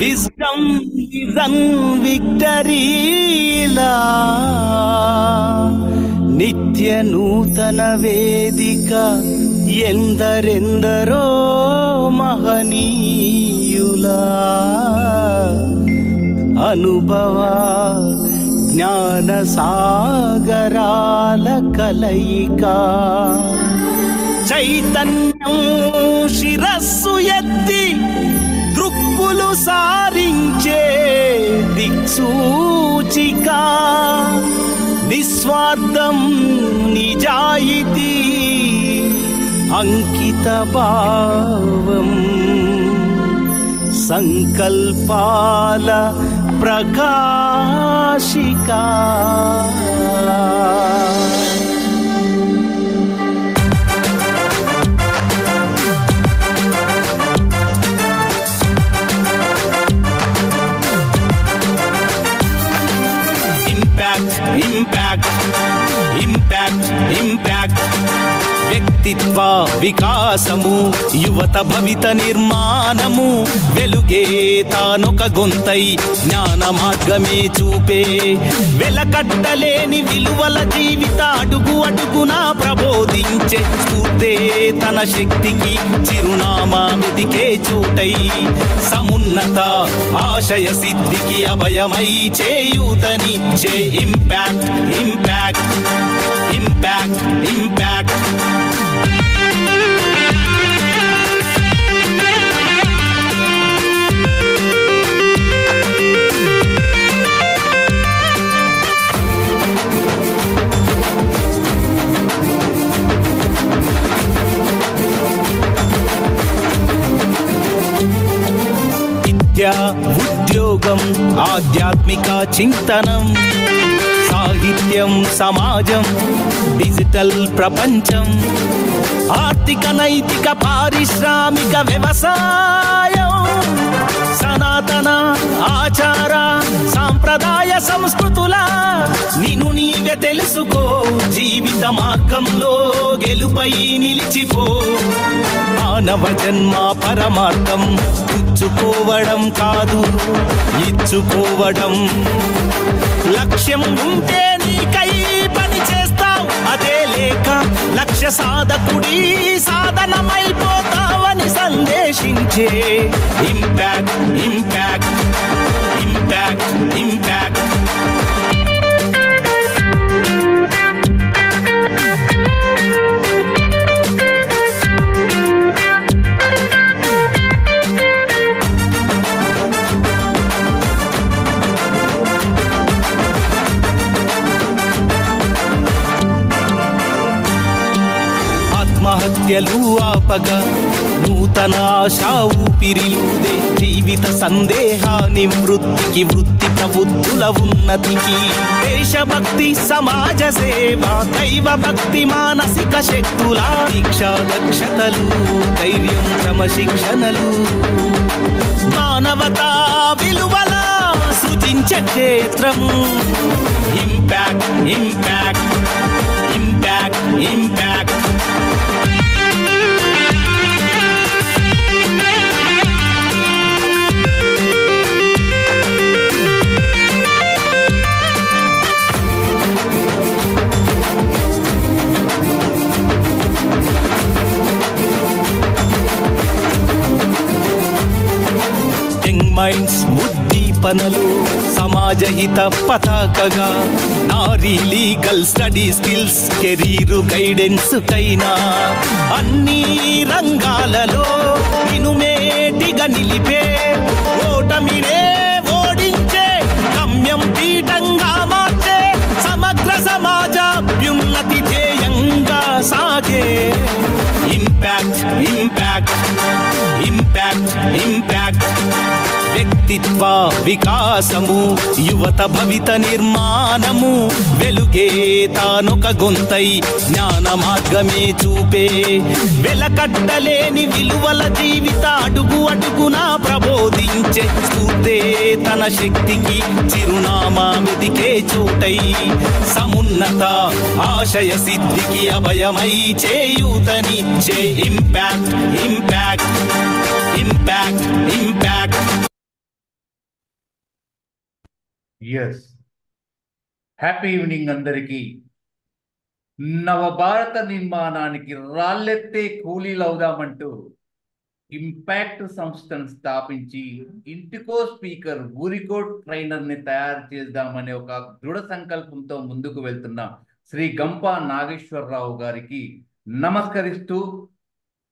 Wisdom run విక్టరీలా నిత్య నూతన వేదిక ఎందరెందరో మహనీయులా అనుభవ జ్ఞాన సాగరాల కలయిక చైతన్యం శిరస్సు ఎత్తి దృక్కులు సారించే దిక్సూచిక నిస్వార్థం నిజాయితీ అంకిత భావం సంకల్పాల ప్రకాశిక ఇంపాక్ట్ ఇంపాక్ట్ ఇంపాక్ట్ వ్యక్తిత్వ వికాసము యువత భవిత నిర్మాణము వెలుగే తానొక గొంతై జ్ఞాన మార్గమే చూపే వెలకట్టలేని విలువల జీవిత అడుగు అడుగునా ప్రబోధించే స్ఫూర్తే తన శక్తికి చిరునామా వెదికే చోటై సమున్నత ఆశయ సిద్ధికి అభయమై చేయూతనిచ్చే ఇంపాక్ట్ ఇంపాక్ట్ ఇంపాక్ట్ ఇంపాక్ట్ విద్య ఉద్యోగం ఆధ్యాత్మిక చింతనం సాహిత్యం సమాజం డిజిటల్ ప్రపంచం ఆర్థిక నైతిక పారిశ్రామిక వ్యవసాయం సనాతన ఆచార సాంప్రదాయ సంస్కృతుల నిన్ను నీవే తెలుసుకో జీవిత మార్గంలో గెలుపై నిలిచిపో మానవ జన్మ పరమార్థం పుచ్చుకోవడం కాదు ఇచ్చుకోవడం లక్ష్యం ఉంటే నీకై పని చేస్తావు అదే లేక లక్ష్య సాధకుడి సాధనమైపోతావని సందేశించే ఇంపాక్ట్ ఇంపాక్ట్ ఇంపాక్ట్ ఇంపాక్ట్ ఆత్మహత్యలు ఆపగా నూతన ఆశా ఊపిరిలుదే జీవిత సందేహాన్ని వృత్తికి వృత్తి ప్రబుద్ధుల ఉన్నతికి దేశభక్తి సమాజ సేవ దైవ భక్తి మానసిక శక్తుల దీక్షా దక్షతలు ధైర్యం క్రమశిక్షణలు మానవతా విలువల సృజించే క్షేత్రము impact impact impact impact minds ఉద్దీపనలు సమాజహిత పతాకగా నారీ legal study skills career guidance కైనా అన్ని రంగాలలో నినుమేటిగా నిలిపే ఓటమినే ఓడించే గమ్యం పీఠంగా మార్చే సమగ్ర సమాజాభ్యున్నతి ధ్యేయంగా సాగే ఇంపాక్ట్ ఇంపాక్ట్ ఇంపాక్ట్ ఇంపాక్ట్ వ్యక్తిత్వ వికాసము యువత భవిత నిర్మాణము వెలుగే తానొక గొంతై జ్ఞాన మార్గమే చూపే వెలకట్టలేని విలువల జీవిత అడుగు అడుగునా ప్రబోధించే స్ఫూర్తే తన శక్తికి చిరునామా వెదికే చోటై సమున్నత ఆశయ సిద్ధికి అభయమై చేయూతనిచ్చే impact impact impact impact yes. Happy evening అందరికీ. నవభారత నిర్మాణానికి రాళ్ళెత్తే కూలీలవుదామంటూ ఇంపాక్ట్ సంస్థను స్థాపించి ఇంటికో స్పీకర్ ఊరికో ట్రైనర్ని తయారు చేద్దామనే ఒక దృఢ సంకల్పంతో ముందుకు వెళ్తున్న శ్రీ గంపా నాగేశ్వరరావు గారికి నమస్కరిస్తూ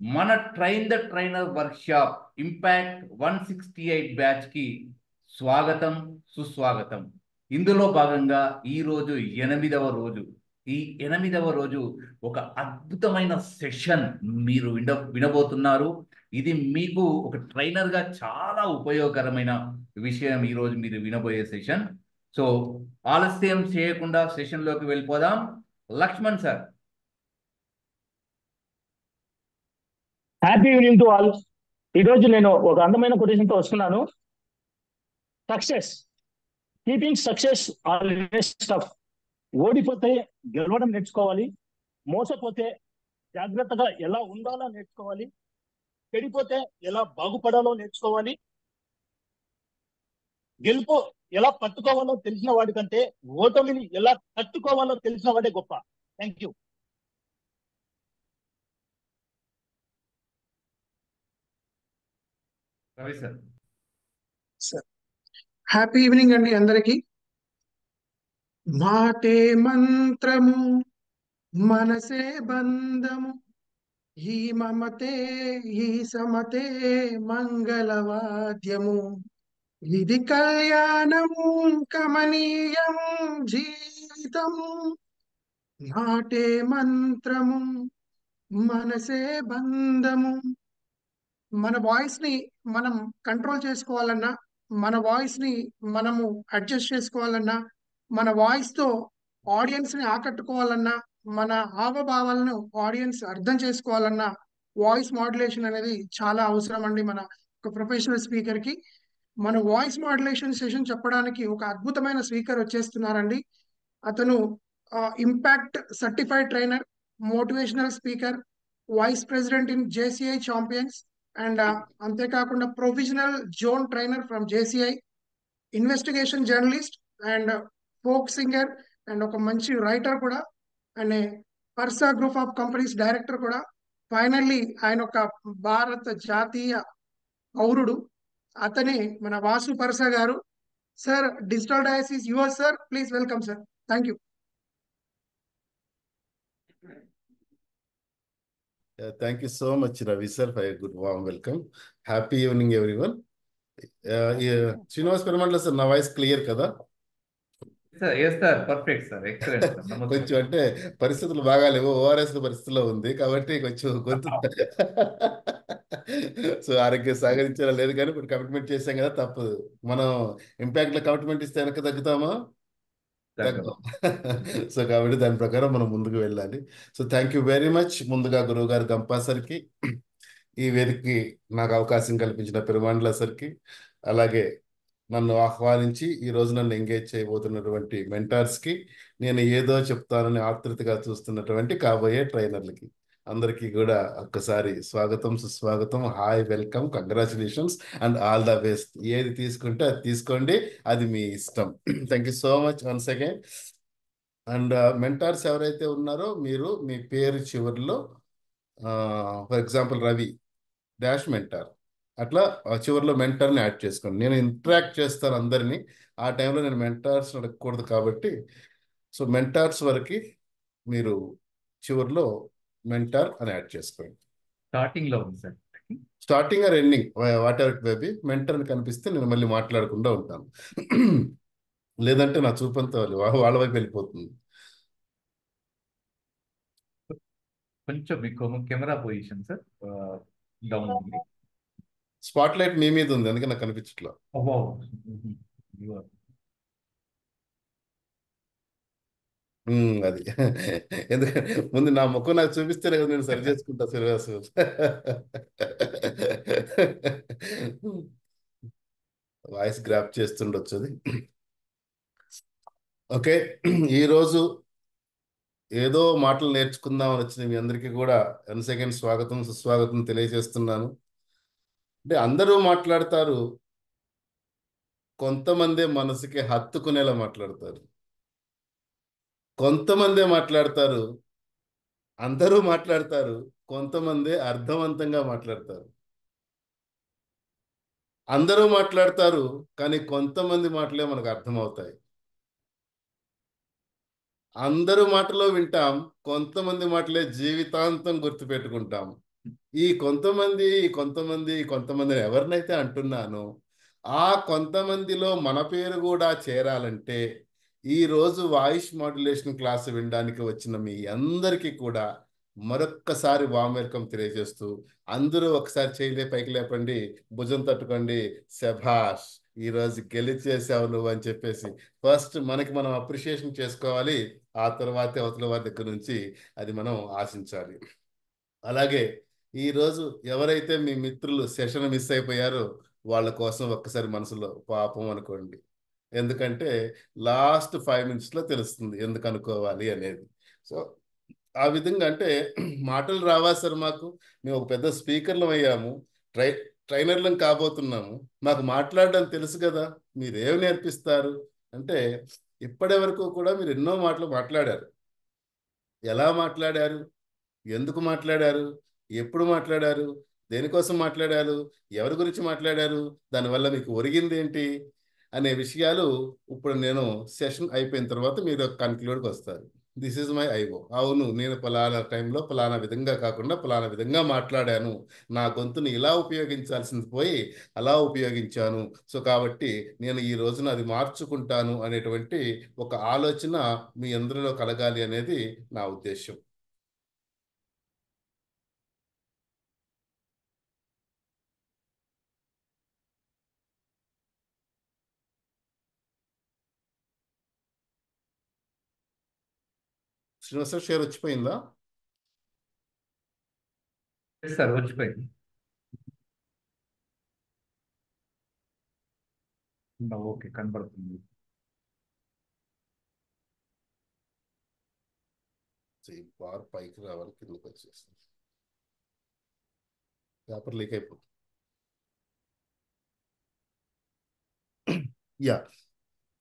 మన train the trainer workshop impact 168 బ్యాచ్కి స్వాగతం, సుస్వాగతం. ఇందులో భాగంగా ఈరోజు 8వ రోజు. ఈ 8వ రోజు ఒక అద్భుతమైన సెషన్ మీరు వినబోతున్నారు. ఇది మీకు ఒక ట్రైనర్గా చాలా ఉపయోగకరమైన విషయం ఈరోజు మీరు వినబోయే సెషన్. సో ఆలస్యం చేయకుండా సెషన్లోకి వెళ్ళిపోదాం. Laxman sir. Happy evening to all. ఈరోజు నేను ఒక అందమైన కొటేషన్తో వస్తున్నాను. Success, keeping success always tough. ఓడిపోతే గెలవడం నేర్చుకోవాలి, మోసపోతే జాగ్రత్తగా ఎలా ఉండాలో నేర్చుకోవాలి, చెడిపోతే ఎలా బాగుపడాలో నేర్చుకోవాలి, గెలుపు ఎలా పట్టుకోవాలో తెలిసిన వాడి కంటే ఓటమిని ఎలా తట్టుకోవాలో తెలిసిన వాడే గొప్ప. Thank you. Ravi sir. Happy evening అండి అందరికి. మాటే మంత్రము, మనసే బంధము, ఈ మమతే ఈ సమతే మంగళవాద్యము, ఇది కళ్యాణము కమనీయం జీవితము. మాటే మంత్రము, మనసే బంధము. మన వాయిస్ ని మనం కంట్రోల్ చేసుకోవాలన్నా, మన వాయిస్ ని మనము అడ్జస్ట్ చేసుకోవాలన్నా, మన వాయిస్ తో ఆడియన్స్ ని ఆకట్టుకోవాలన్నా, మన హావభావాలను ఆడియన్స్ అర్థం చేసుకోవాలన్నా వాయిస్ మాడ్యులేషన్ అనేది చాలా అవసరం అండి. మన ఒక ప్రొఫెషనల్ స్పీకర్ కి మన వాయిస్ మాడ్యులేషన్ సెషన్ చెప్పడానికి ఒక అద్భుతమైన స్పీకర్ వచ్చేస్తున్నారండి. అతను impact certified trainer, motivational speaker, vice president in JCI champions and అంతేకాకుండా professional zone trainer from JCI, investigation journalist and folk singer and ఒక మంచి రైటర్ కూడా, and Parsa group of companies director కూడా. ఫైనల్లీ ఆయన ఒక భారత జాతీయ పౌరుడు. అతనే మన వాసు పర్సా గారు. Sir, digital dais is yours sir. Please welcome sir. Thank you. Thank you so much, Ravi sir, for a good warm welcome. Happy evening, everyone. Srinivas Perumallu sir, na voice clear kada? Yes sir, perfect sir, excellent sir. కొంచెం అంటే పరిస్థితులు బాగాలేవు, ORS పరిస్థితిలో ఉంది కాబట్టి కొంచెం గొంతు so ఆరోగ్యం సహకరించేలా లేదు, కానీ ఇప్పుడు కమిట్మెంట్ చేసాం కదా, తప్పదు. మనం ఇంపాక్ట్ లో కమిట్మెంట్ ఇస్తే వెనక తగ్గుతామా? సో కాబట్టి దాని ప్రకారం మనం ముందుకు వెళ్ళాలి. So thank you very much. ముందుగా గురువు గారు గంపా సార్కి, ఈ వేదికకి నాకు అవకాశం కల్పించిన పెరుమాండ్ల సార్కి, అలాగే నన్ను ఆహ్వానించి ఈ రోజు నన్ను ఎంగేజ్ చేయబోతున్నటువంటి మెంటార్స్కి, నేను ఏదో చెప్తానని ఆతృతగా చూస్తున్నటువంటి కాబోయే ట్రైనర్లకి అందరికీ కూడా ఒక్కసారి స్వాగతం, సుస్వాగతం, hi, welcome, congratulations and all the best. ఏది తీసుకుంటే అది తీసుకోండి, అది మీ ఇష్టం. Thank you so much once again. And mentors ఎవరైతే ఉన్నారో మీరు మీ పేరు చివరిలో for example Ravi dash mentor, అట్లా చివరిలో మెంటర్ని యాడ్ చేసుకోండి. నేను ఇంటరాక్ట్ చేస్తాను అందరినీ, ఆ టైంలో నేను మెంటార్స్ అడగకూడదు కాబట్టి, సో మెంటార్స్ వరకు మీరు చివరిలో మెంటార్ అని యాడ్ చేసుకోండి. స్టార్టింగ్ లో ఉంది సార్. Starting or ending whatever baby, mentor అని కనిపిస్తే నేను మళ్ళీ మాట్లాడకుండా ఉంటాను. లేదంటే నా చూపంతా వాళ్ళ వైపు వెళ్ళిపోతుంది. కొంచెం మీకు కెమెరా పొజిషన్ సార్ డౌన్ ఉంది. స్పాట్ లైట్ మీ మీద ఉంది, అందుకే నాకు కనిపించట్లా. అది ఎందుకంటే ముందు నా ముఖం నాకు చూపిస్తేనే కదా నేను సరి చేసుకుంటా. శ్రీనివాసు వాయిస్ గ్రాప్ చేస్తుండొచ్చు అది. ఓకే, ఈరోజు ఏదో మాటలు నేర్చుకుందామని వచ్చిన మీ అందరికీ కూడా వన్స్ అగైన్ స్వాగతం, సుస్వాగతం తెలియజేస్తున్నాను. అంటే అందరూ మాట్లాడతారు, కొంతమందే మనసుకి హత్తుకునేలా మాట్లాడతారు. కొంతమందే మాట్లాడతారు, అందరూ మాట్లాడతారు, కొంతమందే అర్థవంతంగా మాట్లాడతారు. అందరూ మాట్లాడతారు, కానీ కొంతమంది మాటలే మనకు అర్థమవుతాయి. అందరూ మాటలు వింటాం, కొంతమంది మాటలే జీవితాంతం గుర్తుపెట్టుకుంటాం. ఈ కొంతమంది ఎవరినైతే అంటున్నానో ఆ కొంతమందిలో మన పేరు కూడా చేరాలంటే ఈ రోజు వాయిస్ మాడ్యులేషన్ క్లాస్ వినడానికి వచ్చిన మీ అందరికీ కూడా మరొక్కసారి వామ్ వెల్కమ్ తెలియజేస్తూ, అందరూ ఒకసారి చేయలే పైకి లేపండి, భుజం తట్టుకోండి, శభాష్, ఈరోజు గెలిచేసావు నువ్వు అని చెప్పేసి ఫస్ట్ మనకి మనం అప్రిషియేషన్ చేసుకోవాలి. ఆ తర్వాత అవతల వారి దగ్గర నుంచి అది మనం ఆశించాలి. అలాగే ఈరోజు ఎవరైతే మీ మిత్రులు సెషన్ మిస్ అయిపోయారో వాళ్ళ కోసం ఒక్కసారి మనసులో పాపం అనుకోండి. ఎందుకంటే లాస్ట్ 5 minutesలో తెలుస్తుంది ఎందుకు అనుకోవాలి అనేది. సో ఆ విధంగా అంటే మాటలు రావా సార్ మాకు, మేము ఒక పెద్ద స్పీకర్లం అయ్యాము, ట్రై ట్రైనర్లం కాబోతున్నాము, మాకు మాట్లాడడం తెలుసు కదా, మీరేమి నేర్పిస్తారు అంటే ఇప్పటి వరకు కూడా మీరు ఎన్నో మాటలు మాట్లాడారు. ఎలా మాట్లాడారు, ఎందుకు మాట్లాడారు, ఎప్పుడు మాట్లాడారు, దేనికోసం మాట్లాడారు, ఎవరి గురించి మాట్లాడారు, దానివల్ల మీకు ఒరిగింది ఏంటి అనే విషయాలు ఇప్పుడు నేను సెషన్ అయిపోయిన తర్వాత మీరు కన్క్లూడ్కి వస్తారు. This is my IO. అవును, నేను ఫలానా టైంలో ఫలానా విధంగా కాకుండా ఫలానా విధంగా మాట్లాడాను, నా గొంతుని ఇలా ఉపయోగించాల్సింది పోయి అలా ఉపయోగించాను, సో కాబట్టి నేను ఈ రోజున అది మార్చుకుంటాను అనేటువంటి ఒక ఆలోచన మీ అందరిలో కలగాలి అనేది నా ఉద్దేశం. శ్రీనివాస షేర్ వచ్చిపోయిందా? సార్ వచ్చిపోయింది. ఓకే, కనబడుతుంది. బార్ పైకి రావాలి, కిందకి వచ్చేస్తుంది, పేపర్ లీక్ అయిపోతుంది. యా,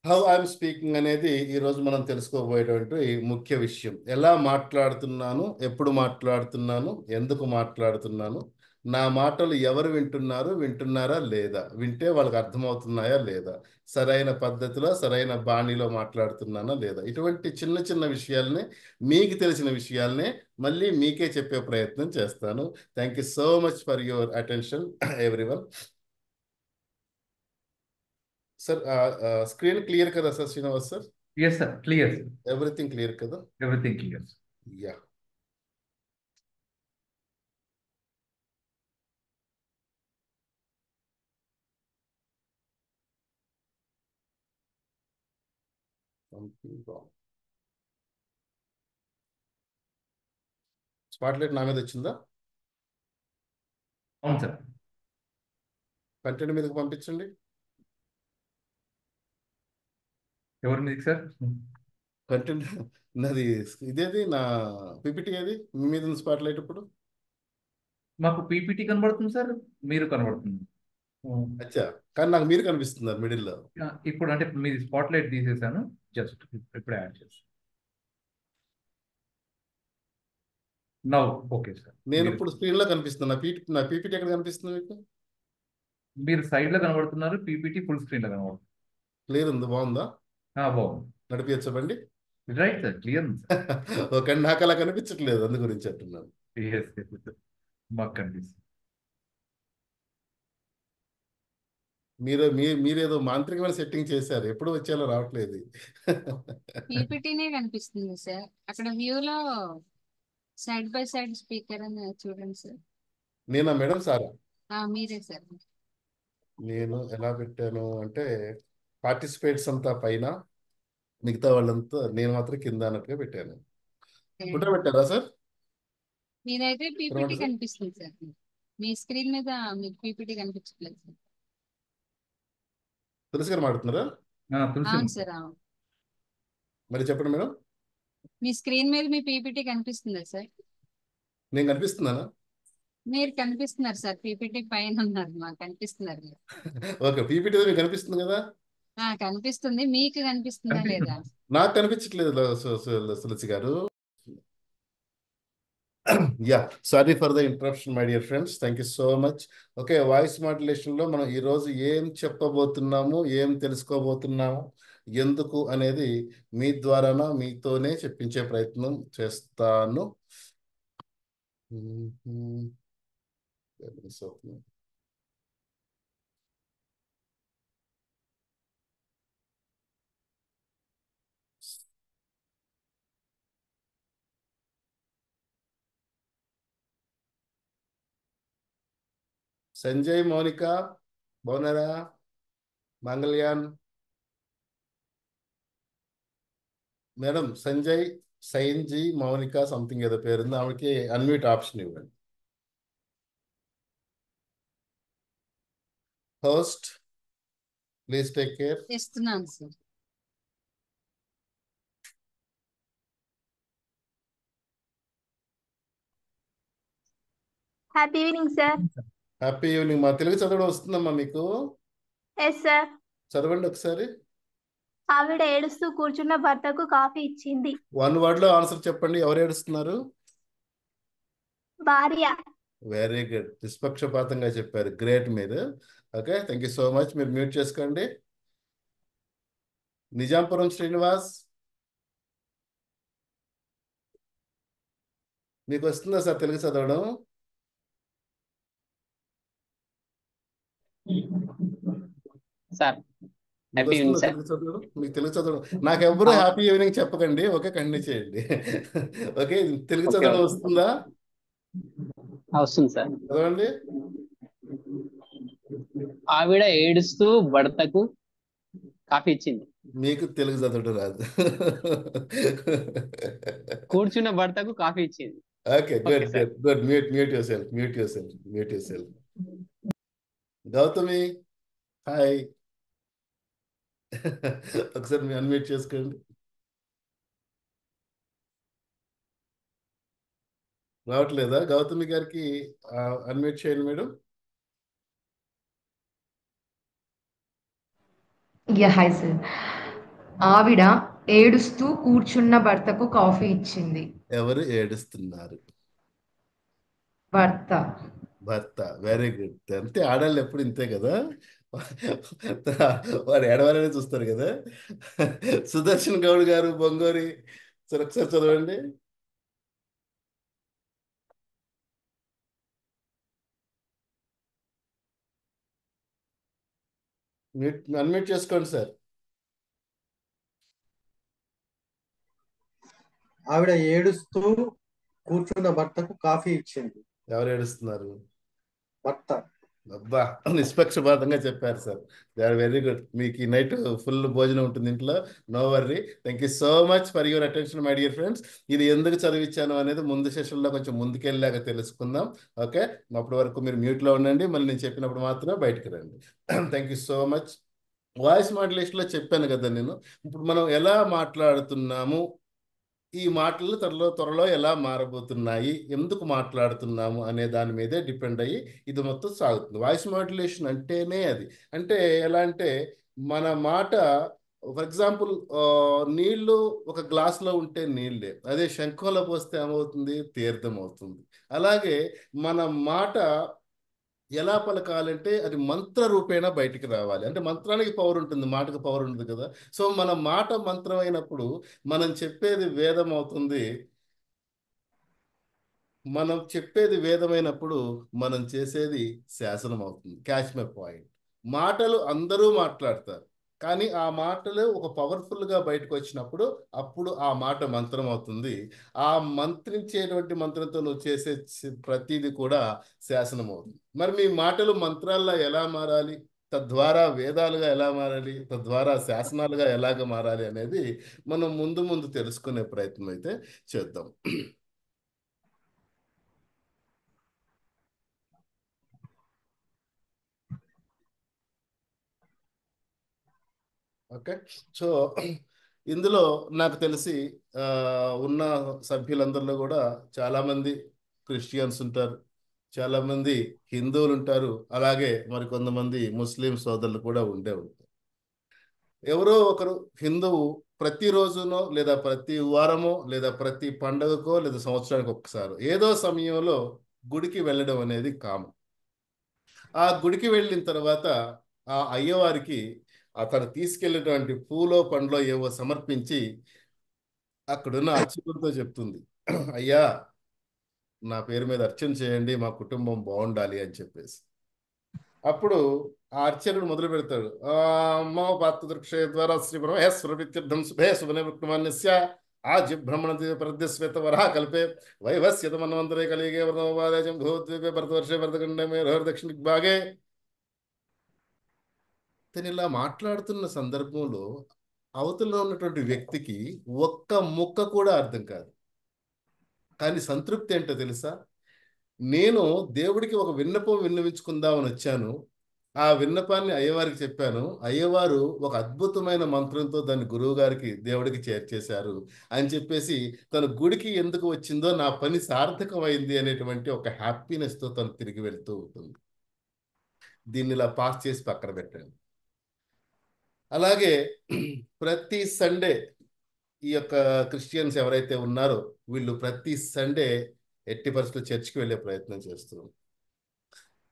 హౌ ఐఎమ్ స్పీకింగ్ అనేది ఈరోజు మనం తెలుసుకోబోయేటువంటి ముఖ్య విషయం. ఎలా మాట్లాడుతున్నాను, ఎప్పుడు మాట్లాడుతున్నాను, ఎందుకు మాట్లాడుతున్నాను, నా మాటలు ఎవరు వింటున్నారు, వింటున్నారా లేదా, వింటే వాళ్ళకి అర్థమవుతున్నాయా లేదా, సరైన పద్ధతిలో సరైన బాణీలో మాట్లాడుతున్నానా లేదా, ఇటువంటి చిన్న చిన్న విషయాలనే, మీకు తెలిసిన విషయాలనే మళ్ళీ మీకే చెప్పే ప్రయత్నం చేస్తాను. Thank you so much for your attention everyone. Sir screen clear కదా sir Srinivas sir? Yes sir, clear. Everything clear కదా? Everything clear. యా, స్పాట్లైట్ నా మీద వచ్చిందా? అవును సార్. కంటెంట్ మీదకి పంపించండి. ఎవరి మీదకి సార్? కంటెంట్ నాది, ఇదేది నా పిపిటి, ఏది మీ మీద ఉంది స్పాట్లైట్ ఇప్పుడు? మాకు పీపీటీ కనబడుతుంది సార్, మీరు కనబడుతుంది. అచ్చా, కానీ నాకు మీరు కనిపిస్తున్నారు మిడిల్లో. ఇప్పుడు అంటే మీది స్పాట్ లైట్ తీసేసాను, జస్ట్ ఇప్పుడు యాడ్ చేస్తాను. Now okay sir. నేను ఇప్పుడు స్క్రీన్ లో కనిపిస్తున్నా, నా పీపీటీ ఎక్కడ కనిపిస్తుంది మీకు? మీరు సైడ్ లో కనబడుతున్నారు, పీపీటీ ఫుల్ స్క్రీన్ లో కనబడుతుంది. క్లియర్ ఉంది, బాగుందా? బాగుంది. నడిపించచ్చు బండి? రైట్ సార్, క్లియర్ ఉంది సార్. ఓకే, నాకు అలా కనిపించట్లేదు, అందు గురించి అంటున్నాను. మాకు కనిపిస్తుంది. మీరేదో మాంత్రికమైన సెట్టింగ్ చేశారు, ఎప్పుడు వచ్చేలా రావట్లేదు. పీపీటీనే కనిపిస్తుంది సార్. అక్కడ వ్యూలో సైడ్ బై సైడ్ స్పీకర్ అని చూడండి సార్. నేనా మేడం సారా? మీరే సార్. నేను ఎలా పెట్టాను అంటే పార్టిసిపేట్స్ అంతా పైన, మిగతా వాళ్ళంతా, నేను మాత్రం కింద అన్నట్టుగా పెట్టాను. ఫోటో పెట్టారా సార్? మీదైతే పీపీటీ కనిపిస్తుంది సార్. మీ స్క్రీన్ మీద మీకు పీపీటీ కనిపించట్లేదు సార్. తులసి గారు మాట్లాడుతున్నారా? అవును సార్, అవును. మరి చెప్పండి మేడం. మీ స్క్రీన్ మీద మీ పీపీటీ కనిపిస్తుందా సార్? నేను కనిపిస్తున్నానా? మీరు కనిపిస్తున్నారు సార్, పీపీటీ పైన ఉన్నారు, మాకు కనిపిస్తున్నారు. ఓకే, పీపీటీ మీకు కనిపిస్తుంది కదా? కనిపిస్తుంది, మీకు కనిపిస్తుందా లేదా? నాకు కనిపించట్లేదు తులసి గారు. Yeah, sorry for the interruption my dear friends, thank you so much. Okay, voice మాడ్యులేషన్లో మనం ఈరోజు ఏం చెప్పబోతున్నాము, ఏం తెలుసుకోబోతున్నాము, ఎందుకు అనేది మీ ద్వారాన మీతోనే చెప్పించే ప్రయత్నం చేస్తాను. సంజయ్, మౌనిక బాగున్నారా? మంగళ్యాన్ మేడం, సంజయ్, సైన్జీ, మౌనిక సంథింగ్ ఏదో పేరుంది, ఆవిడకి అన్మ్యూట్ ఆప్షన్ ఇవ్వండి. Host please take care. ఇస్తున్నాను sir. Happy evening sir. Happy evening. మా తెలుగు చదవడం వస్తుందమ్మా మీకు? Yes sir. చదవండి ఒకసారి. ఆవిడ ఏడుస్తూ కూర్చున్న భర్తకు కాఫీ ఇచ్చింది. వన్ వర్డ్ లో ఆన్సర్ చెప్పండి. ఎవరు ఏడుస్తున్నారు? భార్య. వెరీ గుడ్, నిష్పక్షపాతంగా చెప్పారు. గ్రేట్ మీరు. Okay, thank you so much. మీరు మ్యూట్ చేసుకోండి. నిజాంపురం శ్రీనివాస్, మీకు వస్తుందా సార్ తెలుగు చదవడం? సార్ మీకు వస్తుందా తెలుగు చదవడం? మీకు తెలుగు చదవడం? నాకు ఎవరు హ్యాపీ ఈవినింగ్ చెప్పకండి. ఓకే, కంటిన్యూ చేయండి. ఓకే, తెలుగు చదవడం వస్తుందా? వస్తుంది సార్. చదవండి. ఆవిడ ఏడుస్తూ భర్తకు కాఫీ ఇచ్చింది. మీకు తెలుగు చదవడం రాదు. కూర్చున్న భర్తకు కాఫీ ఇచ్చింది. Okay, good good good. Mute your self, mute your self, mute your self. Gautami hi. ఒకసారి మీరు అన్మ్యూట్ చేసుకోండి. రావట్లేదా? గౌతమి గారికి అన్మ్యూట్ చేయండి మేడం. Hi sir. ఆవిడ ఏడుస్తూ కూర్చున్న భర్తకు కాఫీ ఇచ్చింది. ఎవరు ఏడుస్తున్నారు? భర్త. భర్త. Very good. అంతే, ఆడాళ్ళు ఎప్పుడు ఇంతే కదా, వాడు ఏడవాలని చూస్తారు కదా. సుదర్శన్ గౌడ్ గారు, బొంగోరి సార్ ఒకసారి చదవండి. అన్మ్యూట్ చేసుకోండి సార్. ఆవిడ ఏడుస్తూ కూర్చున్న భర్తకు కాఫీ ఇచ్చింది. ఎవరు ఏడుస్తున్నారు? భర్త. అబ్బా, నిష్పక్షపాతంగా చెప్పారు సార్. They are very good. మీకు ఈ నైట్ ఫుల్ భోజనం ఉంటుంది ఇంట్లో, no worry. Thank you so much for your attention my dear friends. ఇది ఎందుకు చదివించాను అనేది ముందు సెషన్లో కొంచెం ముందుకెళ్ళాక తెలుసుకుందాం. ఓకే, అప్పటి వరకు మీరు మ్యూట్లో ఉండండి, మళ్ళీ నేను చెప్పినప్పుడు మాత్రమే బయటకు రండి. Thank you so much. Voice మాడ్యులేషన్లో చెప్పాను కదా నేను, ఇప్పుడు మనం ఎలా మాట్లాడుతున్నాము, ఈ మాటలు త్వరలో ఎలా మారబోతున్నాయి, ఎందుకు మాట్లాడుతున్నాము అనే దాని మీదే డిపెండ్ అయ్యి ఇది మొత్తం సాగుతుంది. వాయిస్ మాడ్యులేషన్ అంటేనే అది. అంటే ఎలా అంటే, మన మాట ఫర్ ఎగ్జాంపుల్ నీళ్లు ఒక గ్లాసులో ఉంటే నీళ్ళే, అదే శంఖంలో పోస్తే ఏమవుతుంది? తీర్థం అవుతుంది. అలాగే మన మాట ఎలా పలకాలంటే అది మంత్ర రూపేణ బయటికి రావాలి. అంటే మంత్రానికి పవర్ ఉంటుంది, మాటకు పవర్ ఉంటుంది కదా. సో మన మాట మంత్రం అయినప్పుడు మనం చెప్పేది వేదం అవుతుంది. మనం చెప్పేది వేదమైనప్పుడు మనం చేసేది శాసనం అవుతుంది. Catch my point. మాటలు అందరూ మాట్లాడతారు, కానీ ఆ మాటలు ఒక పవర్ఫుల్గా బయటకు వచ్చినప్పుడు అప్పుడు ఆ మాట మంత్రం అవుతుంది. ఆ మంత్రించేటువంటి మంత్రంతో నువ్వు చేసే ప్రతిదీ కూడా శాసనం అవుతుంది. మరి మీ మాటలు మంత్రాల్లో ఎలా మారాలి, తద్వారా వేదాలుగా ఎలా మారాలి, తద్వారా శాసనాలుగా ఎలాగ మారాలి అనేది మనం ముందు తెలుసుకునే ప్రయత్నం అయితే చేద్దాం. ఓకే, సో ఇందులో నాకు తెలిసి ఉన్న సభ్యులందరిలో కూడా చాలామంది క్రిస్టియన్స్ ఉంటారు, చాలామంది హిందువులు ఉంటారు, అలాగే మరి కొంతమంది ముస్లిం సోదరులు కూడా ఉండే ఉంటారు. ఎవరో ఒకరు హిందువు ప్రతిరోజునో లేదా ప్రతి వారమో లేదా ప్రతి పండగకో లేదా సంవత్సరానికి ఒక్కసారి ఏదో సమయంలో గుడికి వెళ్ళడం అనేది కామన్. ఆ గుడికి వెళ్ళిన తర్వాత ఆ అయ్యవారికి అతను తీసుకెళ్ళినటువంటి పూలో పండ్లో ఏవో సమర్పించి అక్కడున్న అర్చకులతో చెప్తుంది, అయ్యా నా పేరు మీద అర్చన చేయండి, మా కుటుంబం బాగుండాలి అని చెప్పేసి. అప్పుడు ఆ అర్చకుడు మొదలు పెడతాడు, మమ పాత్రక్షయ ద్వారా శ్రీ బ్రహ్మేశ్వర విత్యర్థం శుభే శుభనే విక్రమాన్యస్య ఆజ్య బ్రహ్మణ ప్రద్యశ్వేత వరహ కల్పే వైవస్యత మన్వంతరే కలిగే వర్ణోపాదేశం భూద్వీపే భరతవర్షే భరతఖండే మేర దక్షిణ భాగే. తను ఇలా మాట్లాడుతున్న సందర్భంలో అవతల ఉన్నటువంటి వ్యక్తికి ఒక్క ముక్క కూడా అర్థం కాదు. కానీ సంతృప్తి ఏంటో తెలుసా, నేను దేవుడికి ఒక విన్నపం విన్నవించుకుందామని వచ్చాను, ఆ విన్నపాన్ని అయ్యవారికి చెప్పాను, అయ్యవారు ఒక అద్భుతమైన మంత్రంతో దాన్ని గురువు గారికి దేవుడికి చేర్చేశారు అని చెప్పేసి తన గుడికి ఎందుకు వచ్చిందో నా పని సార్థకమైంది అనేటువంటి ఒక హ్యాపీనెస్తో తను తిరిగి వెళ్తూ ఉంటుంది. దీన్ని ఇలా పాస్ చేసి పక్కన పెట్టాను. అలాగే ప్రతి సండే ఈ యొక్క క్రిస్టియన్స్ ఎవరైతే ఉన్నారో వీళ్ళు ప్రతి సండే ఎట్టి పరిస్థితుల్లో చర్చికి వెళ్ళే ప్రయత్నం చేస్తున్నారు.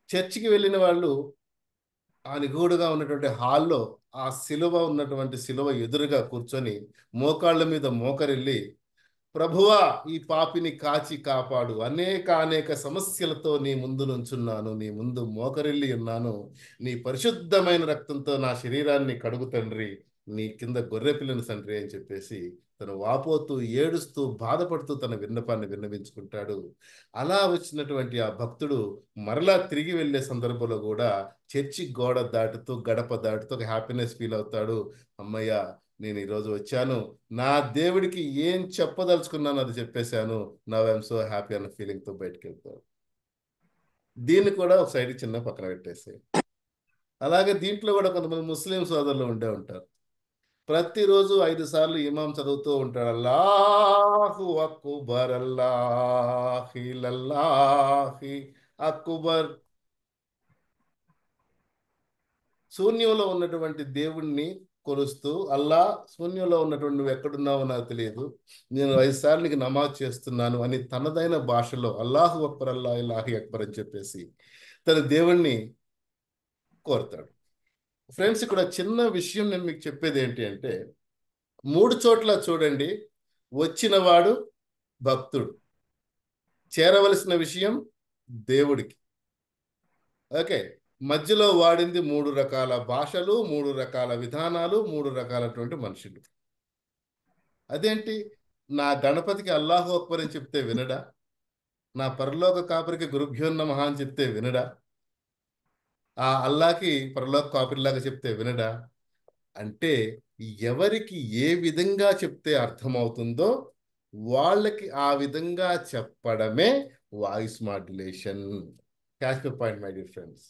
చర్చికి వెళ్ళిన వాళ్ళు ఆ నిగూఢగా ఉన్నటువంటి హాల్లో ఆ శిలువ ఉన్నటువంటి శిలువ ఎదురుగా కూర్చొని మోకాళ్ళ మీద మోకరిల్లి, ప్రభువా ఈ పాపిని కాచి కాపాడు, అనేక సమస్యలతో నీ ముందు నుంచున్నాను, నీ ముందు మోకరిల్లి ఉన్నాను, నీ పరిశుద్ధమైన రక్తంతో నా శరీరాన్ని కడుగు తండ్రి, నీ కింద గొర్రె పిల్లని తండ్రి అని చెప్పేసి తను వాపోతూ ఏడుస్తూ బాధపడుతూ తన విన్నపాన్ని విన్నవించుకుంటాడు. అలా వచ్చినటువంటి ఆ భక్తుడు మరలా తిరిగి వెళ్ళే సందర్భంలో కూడా చర్చి గోడ దాటుతూ గడప దాటుతూ ఒక హ్యాపీనెస్ ఫీల్ అవుతాడు. అమ్మయ్య, నేను ఈరోజు వచ్చాను, నా దేవుడికి ఏం చెప్పదలుచుకున్నాను అది చెప్పేశాను, నవ్ ఐఎమ్ సో హ్యాపీ అన్న ఫీలింగ్తో బయటకు వెళ్తాడు. దీన్ని కూడా ఒక సైడ్ చిన్న పక్కన పెట్టేసాయి. అలాగే దీంట్లో కూడా కొంతమంది ముస్లిం సోదరులు ఉంటారు. ప్రతిరోజు 5 సార్లు ఇమాం చదువుతూ ఉంటాడు, అల్లాహు అక్బర్ అల్లాహి అక్బర్. శూన్యంలో ఉన్నటువంటి దేవుణ్ణి కొలుస్తూ, అల్లా శూన్యంలో ఉన్నటువంటి నువ్వు ఎక్కడున్నావో నాకు తెలియదు, నేను 5 సార్లు నీకు నమాజ్ చేస్తున్నాను అని తనదైన భాషలో అల్లాహు అక్బర్ అల్లాహి అక్బర్ అని చెప్పేసి తన దేవుణ్ణి కోరుతాడు. ఫ్రెండ్స్, ఇక్కడ చిన్న విషయం నేను మీకు చెప్పేది ఏంటి అంటే, 3 చోట్ల చూడండి, వచ్చినవాడు భక్తుడు, చేరవలసిన విషయం దేవుడికి. ఓకే, మధ్యలో వాడింది 3 రకాల భాషలు, 3 రకాల విధానాలు, 3 రకాలటువంటి మనుషులు. అదేంటి, నా గణపతికి అల్లాహు అక్బర్ అని చెప్తే వినడా? నా పరలోక కాపరికి గురుభ్యో నమః అని చెప్తే వినడా? ఆ అల్లాకి పరలోక కాపరిలాగా చెప్తే వినడా? అంటే ఎవరికి ఏ విధంగా చెప్తే అర్థమవుతుందో వాళ్ళకి ఆ విధంగా చెప్పడమే voice modulation. Catch the point my dear friends.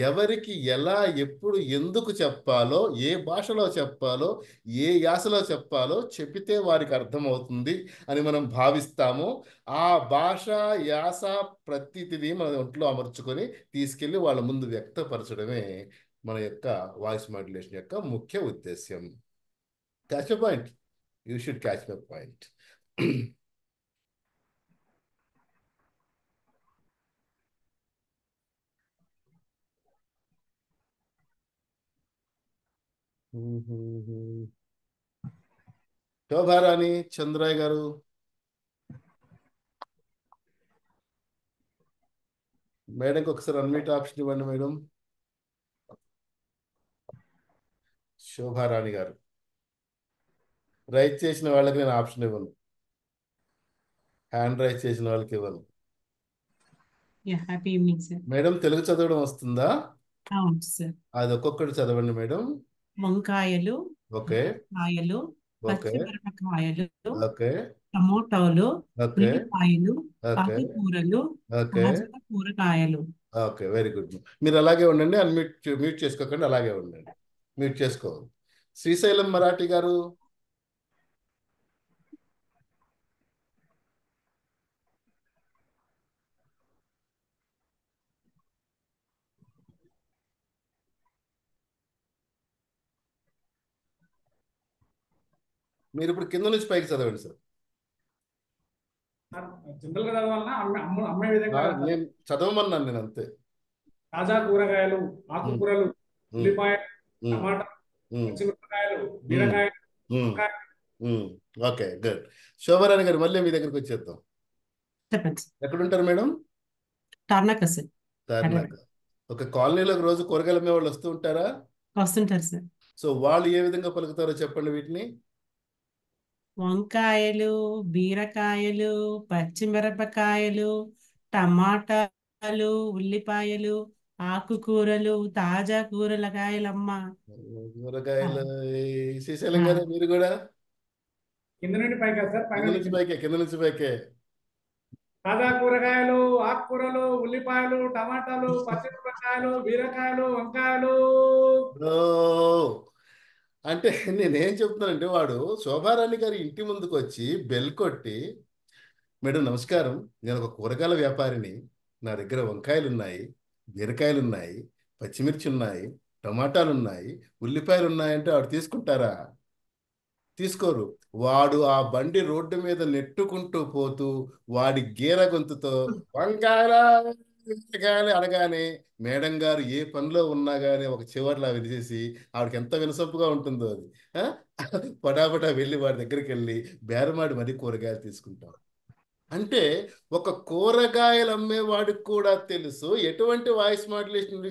ఎవరికి ఎలా ఎప్పుడు ఎందుకు చెప్పాలో, ఏ భాషలో చెప్పాలో, ఏ యాసలో చెప్పాలో చెప్పితే వారికి అర్థమవుతుంది అని మనం భావిస్తాము. ఆ భాష యాస ప్రతిదీ మన ఒంట్లో అమర్చుకొని తీసుకెళ్ళి వాళ్ళ ముందు వ్యక్తపరచడమే మన యొక్క వాయిస్ మాడ్యులేషన్ యొక్క ముఖ్య ఉద్దేశ్యం. Catch a point, you should catch the point. Shobharani Chandraiah గారు, మేడంకి ఒకసారి అన్మ్యూట్ ఆప్షన్ ఇవ్వండి మేడం. శోభారాణి గారు, రైట్ చేసిన వాళ్ళకి నేను ఆప్షన్ ఇవ్వను, హ్యాండ్ రైట్ చేసిన వాళ్ళకి ఇవ్వను. Happy evening sir. Madam, Telugu చదవడం వస్తుందా? అవును సార్. అది ఒక్కొక్కటి చదవండి మేడం. వంకాయలు, ఓకే, కాయలు, ఓకే, పచ్చిమిరపకాయలు, ఓకే, టమోటాలు, ఓకే, ఉల్లిపాయలు, ఓకే, ఆకుకూరలు, ఓకే, సహజ కూరగాయలు. Okay, very good. మీరు అలాగే ఉండండి, మ్యూట్ చేసుకోకండి, అలాగే ఉండండి, మ్యూట్ చేసుకోవాలి. శ్రీశైలం మరాఠీ గారు, మీరు ఇప్పుడు కింద నుంచి పైకి చదవండి సార్. జనరల్ గా చదవాలన్నా అమ్మే విధంగా నేను చదవమన్నాను నేను అంతే. తాజా కూరగాయలు, ఆకుకూరలు, ఉల్లిపాయ, ఉమ్, టమాటా, ఉమ్, పచ్చిమిరపకాయలు, బీరకాయలు, ఉమ్, ఓకే గుడ్. శోభారాణి గారు మళ్ళీ మీ దగ్గరికి వచ్చేద్దాం. చెప్పండి సార్. ఎక్కడుంటారు మేడం? టార్నాక సార్. తార్నాక. ఒక కాలనీలోకి రోజు కూరగాయలు అమ్మే వాళ్ళు వస్తూ ఉంటారా? వస్తుంటారు సార్. సో వాళ్ళు ఏ విధంగా పలుకుతారో చెప్పండి వీటిని. వంకాయలు, బీరకాయలు, పచ్చిమిరపకాయలు, టమాటాలు, ఉల్లిపాయలు, ఆకుకూరలు, తాజా కూరగాయలమ్మ. కూరగాయలు. శ్రీశైలం గారు మీరు కూడా కింద నుండి పైకి సార్. కింద నుంచి పైకే, కింద నుంచి పైకే. తాజా కూరగాయలు, ఆకుకూరలు, ఉల్లిపాయలు, టమాటాలు, పచ్చిమిరపకాయలు, బీరకాయలు, వంకాయలు. అంటే నేనేం చెప్తున్నానంటే వాడు శోభారాణి గారి ఇంటి ముందుకు వచ్చి బెల్ కొట్టి, మేడం నమస్కారం, నేను ఒక కూరగాయల వ్యాపారిని, నా దగ్గర వంకాయలు ఉన్నాయి, బీరకాయలు ఉన్నాయి, పచ్చిమిర్చి ఉన్నాయి, టమాటాలు ఉన్నాయి, ఉల్లిపాయలు ఉన్నాయంటే వాడు తీసుకుంటారా? తీసుకోరు. వాడు ఆ బండి రోడ్డు మీద నెట్టుకుంటూ పోతూ వాడి గీర గొంతుతో వంకాయలు అనగానే మేడం గారు ఏ పనిలో ఉన్నా కానీ ఒక చివర్లా విరిచేసి ఆవిడకి ఎంత వినసొప్పుగా ఉంటుందో అది. పటాపటా వెళ్ళి వాడి దగ్గరికి వెళ్ళి బేరమాడి మరీ కూరగాయలు తీసుకుంటాం. అంటే ఒక కూరగాయలు అమ్మేవాడికి కూడా తెలుసు ఎటువంటి వాయిస్ మాడ్యులేషన్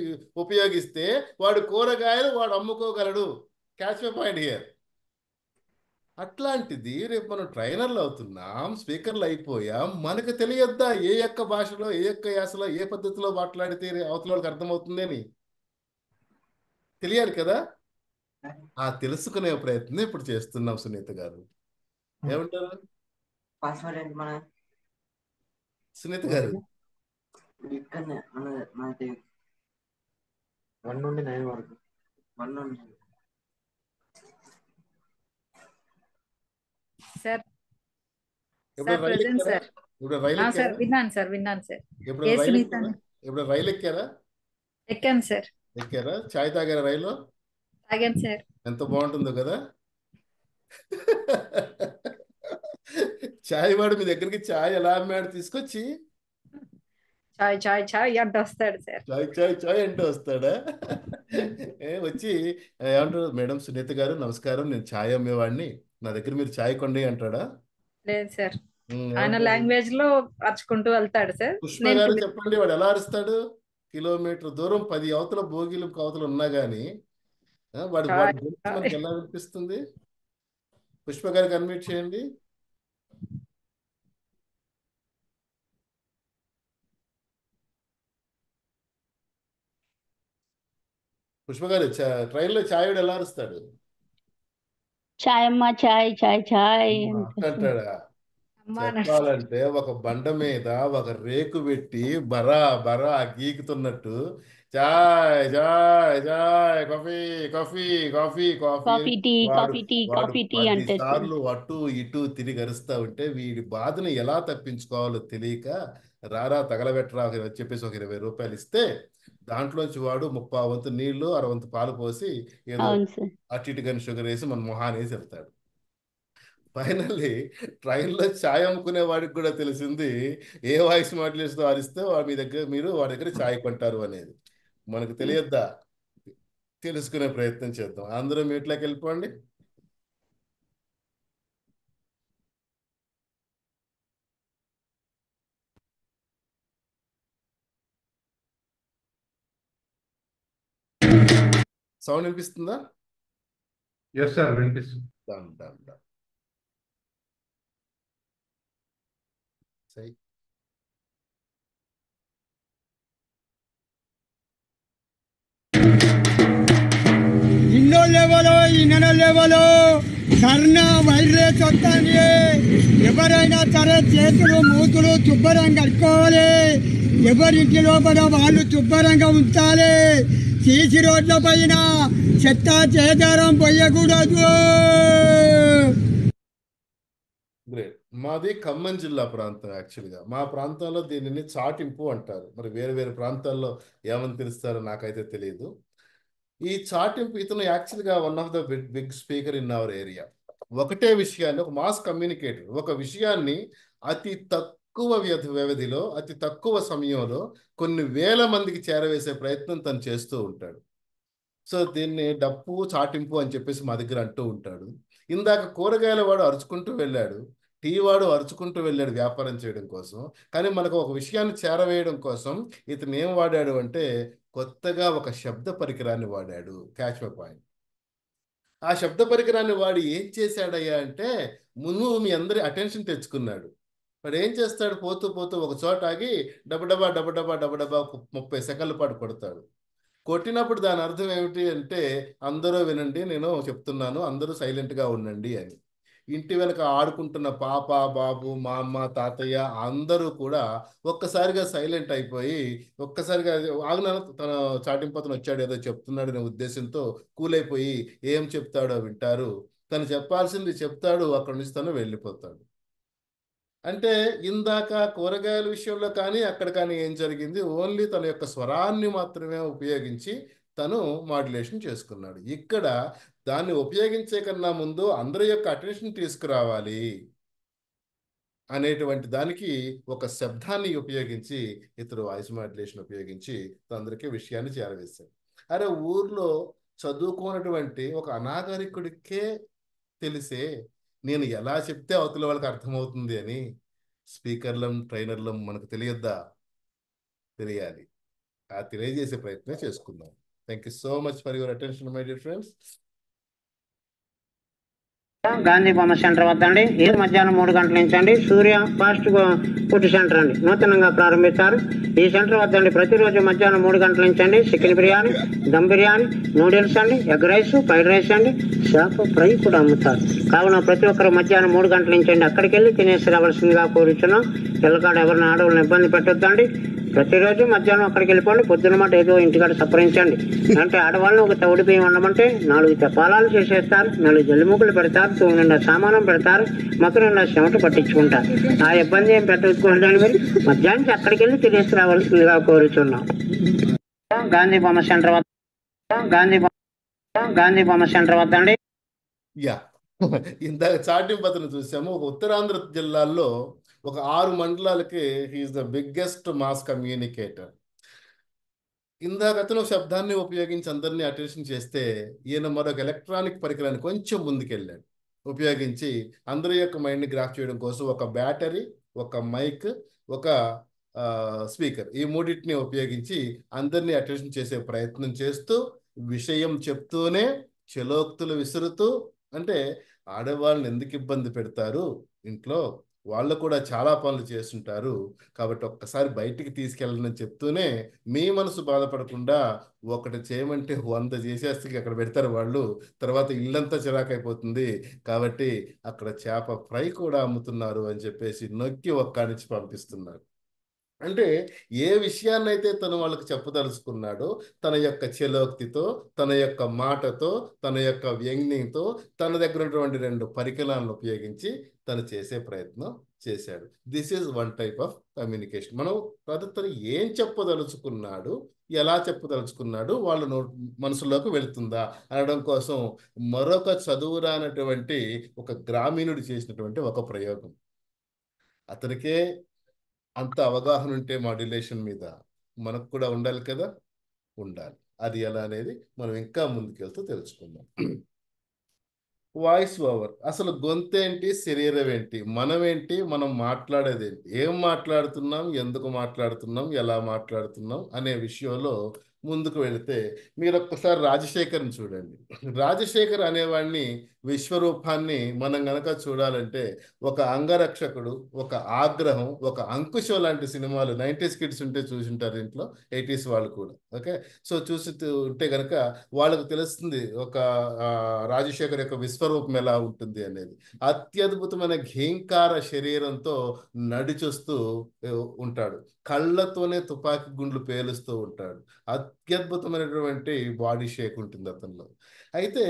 ఉపయోగిస్తే వాడు కూరగాయలు వాడు అమ్ముకోగలడు. Catch my point here. అట్లాంటిది రేపు మనం ట్రైనర్లు అవుతున్నాం, స్పీకర్లు అయిపోయాం, మనకు తెలియద్దా ఏ యొక్క భాషలో, ఏ యొక్క యాసలో, ఏ పద్ధతిలో మాట్లాడితే అవతల వాళ్ళకి అర్థమవుతుందని? తెలియాలి కదా. ఆ తెలుసుకునే ప్రయత్నం ఇప్పుడు చేస్తున్నాం. సునీత గారు ఏమంటారు? సునీత గారు 1 నుండి 9 వరకు. 1 నుండి సార్. ఇప్పుడు సార్ ప్రెజెంట్ సార్. ఇప్పుడు రైలు సార్ విన్నాను సార్, విన్నాను సార్. ఇప్పుడు ఏ రైలు సునీత అని. ఇప్పుడు రైలు ఎక్కారా? ఎక్కాను సార్. ఎక్కారా? చాయ్ తాగారా రైలు? తాగాను సార్. ఎంత బాగుంటుందో కదా. చాయ్ వాడు మీ దగ్గరికి చాయ్ ఎలా అమ్మాడు? తీసుకొచ్చి చాయ్ చాయ్ చాయ్ అంటూ వస్తాడు సార్. చాయ్ చాయ్ చాయ్ అంటూ వస్తాడా? వచ్చి ఏమంటారు, మేడం సునీత గారు నమస్కారం, నేను చాయ్ అమ్మేవాడిని, నా దగ్గర మీరు చాయ్ కొండి అంటాడా? లేదు సార్, ఆయన లాంగ్వేజ్ లో అరుచుకుంటూ వెళ్తాడు సార్. పుష్ప గారు చెప్పండి, వాడు ఎలా అరుస్తాడు? కిలోమీటర్ దూరం 10 అవతల భోగిలు కవతలు ఉన్నా గానీ వాడి గొంతు మనకి ఎలా వినిపిస్తుంది? పుష్ప గారికి అన్మ్యూట్ చేయండి. పుష్ప గారు ట్రైన్లో చాయ్ ఎలా అరుస్తాడు? చాయ్ అమ్మా చాయ్ చాయ్ చాయ్ అంటాడా? చెప్పాలంటే ఒక బండ మీద ఒక రేకు పెట్టి బరా బరా గీకుతున్నట్టు చాయ్ చాయ్ చాయ్, coffee coffee coffee coffee tea coffee tea coffee tea అంటే సార్లు అటు ఇటు తిరిగి అరుస్తా ఉంటే వీడి బాధను ఎలా తప్పించుకోవాలో తెలియక రారా తగలబెట్టరా అని చెప్పేసి ఒక 20 రూపాయలు ఇస్తే దాంట్లోంచి వాడు 30 వంతు నీళ్లు 60 వంతు పాలు పోసి ఏదో అటు ఇటు కానీ షుగర్ వేసి మన మొహాన్ని వేసి వెళ్తాడు. ఫైనల్లీ ట్రైన్లో ఛాయ్ అమ్ముకునే వాడికి కూడా తెలిసింది ఏ వాయిస్ మాడ్యులేషన్తో అరిస్తే మీరు వాడి దగ్గర ఛాయ్ కొంటారు అనేది. మనకు తెలియద్దా? తెలుసుకునే ప్రయత్నం చేద్దాం. అందరూ మీట్లోకి వెళ్ళిపోండి. సౌండ్ వినిపిస్తుందా? ఎస్ సార్, వినిపిస్తుంది. సై ఇన్నో లెవెలో ఇన్నో లెవెలో కర్ణ వైరస్ వస్తుంది. ఎవరైనా సరే చేతులు మూతులు శుభ్రంగా కట్టుకోవాలి. ఎవరింటి లోపల వాళ్ళు శుభ్రంగా ఉంచాలి. సీసీ రోడ్ల పైన చెత్త చేదారం పోయకూడదు. గ్రేట్. మాది ఖమ్మం జిల్లా ప్రాంతం. యాక్చువల్గా మా ప్రాంతంలో దీనిని చాటింపు అంటారు. మరి వేరే వేరే ప్రాంతాల్లో ఏమని పిలుస్తారో నాకైతే తెలియదు. ఈ చాటింపు ఇతను యాక్చువల్గా one of the big speaker in our area. ఒకటే విషయాన్ని, ఒక మాస్ కమ్యూనికేటర్ ఒక విషయాన్ని అతి తక్కువ వ్యవధిలో, అతి తక్కువ సమయంలో కొన్ని వేల మందికి చేరవేసే ప్రయత్నం తను చేస్తూ ఉంటాడు. సో దీన్ని డప్పు చాటింపు అని చెప్పేసి మా దగ్గర అంటూ ఉంటాడు. ఇందాక కూరగాయల వాడు అరుచుకుంటూ వెళ్ళాడు, టీ వాడు అరుచుకుంటూ వెళ్ళాడు వ్యాపారం చేయడం కోసం. కానీ మనకు ఒక విషయాన్ని చేరవేయడం కోసం ఇతను ఏం వాడాడు అంటే కొత్తగా ఒక శబ్ద పరికరాన్ని వాడాడు. Catch my point. ఆ శబ్ద పరికరాన్ని వాడు ఏం చేశాడయ్యా అంటే ముందు మీ అందరి అటెన్షన్ తెచ్చుకున్నాడు. వాడు ఏం చేస్తాడు, పోతూ పోతూ ఒక చోట ఆగి డబడబా డబడబా డబడబా 30 సెకండ్ల పాటు కొడతాడు. కొట్టినప్పుడు దాని అర్థం ఏమిటి అంటే అందరూ వినండి, నేను చెప్తున్నాను, అందరూ సైలెంట్గా ఉండండి అని. ఇంటి వెనక ఆడుకుంటున్న పాప, బాబు, మా అమ్మ, తాతయ్య అందరూ కూడా ఒక్కసారిగా సైలెంట్ అయిపోయి, ఒక్కసారిగా ఆగ్నాను తన చాటింపతను వచ్చాడు ఏదో చెప్తున్నాడు అనే ఉద్దేశంతో కూలైపోయి ఏం చెప్తాడో వింటారు. తను చెప్పాల్సింది చెప్తాడు, అక్కడి నుంచి తను వెళ్ళిపోతాడు. అంటే ఇందాక కూరగాయల విషయంలో కానీ అక్కడ కానీ ఏం జరిగింది, ఓన్లీ తన యొక్క స్వరాన్ని మాత్రమే ఉపయోగించి తను మాడ్యులేషన్ చేసుకున్నాడు. ఇక్కడ దాన్ని ఉపయోగించే కన్నా ముందు అందరి యొక్క అటెన్షన్ తీసుకురావాలి అనేటువంటి దానికి ఒక శబ్దాన్ని ఉపయోగించి ఇతరు వాయిస్ మాడ్యులేషన్ ఉపయోగించి అందరికీ విషయాన్ని చేరవేశాడు. అరే ఊర్లో చదువుకున్నటువంటి ఒక అనాగరికుడికే తెలిసే నేను ఎలా చెప్తే అవతల వాళ్ళకి అర్థమవుతుంది అని స్పీకర్లం, ట్రైనర్లం మనకు తెలియద్దా? తెలియాలి. ఆ తెలియజేసే ప్రయత్నం చేసుకుందాం. Thank you so much for your attention my dear friends. Gandhi బొమ్మ సెంటర్ వద్ద అండి. ఈ మధ్యాహ్నం 3 గంటల నుంచి అండి సూర్య ఫాస్ట్ ఫుడ్ సెంటర్ అండి నూతనంగా ప్రారంభిస్తారు. ఈ సెంటర్ వద్ద అండి ప్రతిరోజు మధ్యాహ్నం 3 గంటల నుంచి అండి చికెన్ బిర్యానీ, దమ్ బిర్యానీ, నూడిల్స్ అండి, ఎగ్ రైస్, ఫ్రైడ్ రైస్ అండి, చేప ఫ్రై కూడా అమ్ముతారు. కావున ప్రతి ఒక్కరు మధ్యాహ్నం 3 గంటల నుంచి అండి అక్కడికి వెళ్ళి తినేసి రావాల్సిందిగా కోరుచున్నాం. పిల్లకాడ ఎవరిని ఆడవాళ్ళని ఇబ్బంది పెట్టొద్దండి. ప్రతిరోజు మధ్యాహ్నం అక్కడికి వెళ్ళిపోండి. పొద్దున మాట ఏదో ఇంటికాడ సపరించండి. అంటే ఆడవాళ్ళని ఒక తౌడి బియ్యం వండమంటే 4 తెపాలాలు చేసేస్తారు, 4 జల్లిముగ్గులు పెడతారు, 9 నిండా సామానం పెడతారు, మొక్క నిండా చెమట పట్టించుకుంటారు. ఆ ఇబ్బంది ఏం పెట్టకుండాని మరి మధ్యాహ్నం అక్కడికి వెళ్ళి తినేసి రావాల్సిందిగా కోరుచున్నాం. గాంధీ బొమ్మ సెంటర్ వద్ద గాంధీ బొమ్మ సెంటర్ వద్ద అండి. ఇందాక చాటింపతను చూసాము. ఒక ఉత్తరాంధ్ర జిల్లాల్లో ఒక 6 మండలాలకి he's the biggest mass communicator. ఇందాక అతను శబ్దాన్ని ఉపయోగించి అందరినీ అటెన్షన్ చేస్తే ఈయన మరొక ఎలక్ట్రానిక్ పరికరాన్ని కొంచెం ముందుకెళ్ళాడు. ఉపయోగించి అందరి యొక్క మైండ్ని గ్రాఫ్ చేయడం కోసం ఒక బ్యాటరీ, ఒక మైక్, ఒక స్పీకర్, ఈ మూడింటిని ఉపయోగించి అందరినీ అటెన్షన్ చేసే ప్రయత్నం చేస్తూ విషయం చెప్తూనే చలోక్తులు విసురుతూ, అంటే ఆడవాళ్ళని ఎందుకు ఇబ్బంది పెడతారు, ఇంట్లో వాళ్ళు కూడా చాలా పనులు చేస్తుంటారు కాబట్టి ఒక్కసారి బయటికి తీసుకెళ్ళని చెప్తూనే మీ మనసు బాధపడకుండా ఒకటి చేయమంటే 100 చేసేస్తే అక్కడ పెడతారు వాళ్ళు, తర్వాత ఇల్లంతా చిరాకైపోతుంది కాబట్టి అక్కడ చేప ఫ్రై కూడా అమ్ముతున్నారు అని చెప్పేసి నొక్కి ఒక్కానిచ్చి పంపిస్తున్నారు. అంటే ఏ విషయాన్ని అయితే తను వాళ్ళకి చెప్పదలుచుకున్నాడో తన యొక్క చలోక్తితో, తన యొక్క మాటతో, తన యొక్క వ్యంగ్యంతో, తన దగ్గర ఉన్నటువంటి 2 పరికరాలను ఉపయోగించి తను చేసే ప్రయత్నం చేశాడు. This is one type of communication. మనం తను ఏం చెప్పదలుచుకున్నాడు, ఎలా చెప్పదలుచుకున్నాడు, వాళ్ళ మనసులోకి వెళుతుందా అనడం కోసం మరొక చదువురానటువంటి ఒక గ్రామీణుడు చేసినటువంటి ఒక ప్రయోగం. అతనికే అంత అవగాహన ఉంటే మాడ్యులేషన్ మీద మనకు కూడా ఉండాలి కదా, ఉండాలి. అది ఎలా అనేది మనం ఇంకా ముందుకెళ్తూ తెలుసుకుందాం. Voice over. అసలు గొంతేంటి, శరీరం ఏంటి, మనం ఏంటి, మనం మాట్లాడేది ఏంటి, ఏం మాట్లాడుతున్నాం, ఎందుకు మాట్లాడుతున్నాం, ఎలా మాట్లాడుతున్నాం అనే విషయంలో ముందుకు వెళితే మీరు ఒక్కసారి రాజశేఖర్ని చూడండి. రాజశేఖర్ అనేవాడిని విశ్వరూపాన్ని మనం గనక చూడాలంటే ఒక అంగరక్షకుడు, ఒక ఆగ్రహం, ఒక అంకుశం లాంటి సినిమాలు 90s కిడ్స్ ఉంటే చూసింటారు ఇంట్లో, 80s వాళ్ళు కూడా. ఓకే, సో చూసి ఉంటే గనక వాళ్ళకు తెలుస్తుంది ఒక రాజశేఖర్ యొక్క విశ్వరూపం ఎలా ఉంటుంది అనేది. అత్యద్భుతమైన ఘీంకార శరీరంతో నడిచొస్తూ ఉంటాడు, కళ్ళతోనే తుపాకీ గుండ్లు పేలుస్తూ ఉంటాడు, అత్యద్భుతమైనటువంటి బాడీ షేక్ ఉంటుంది అతనిలో. అయితే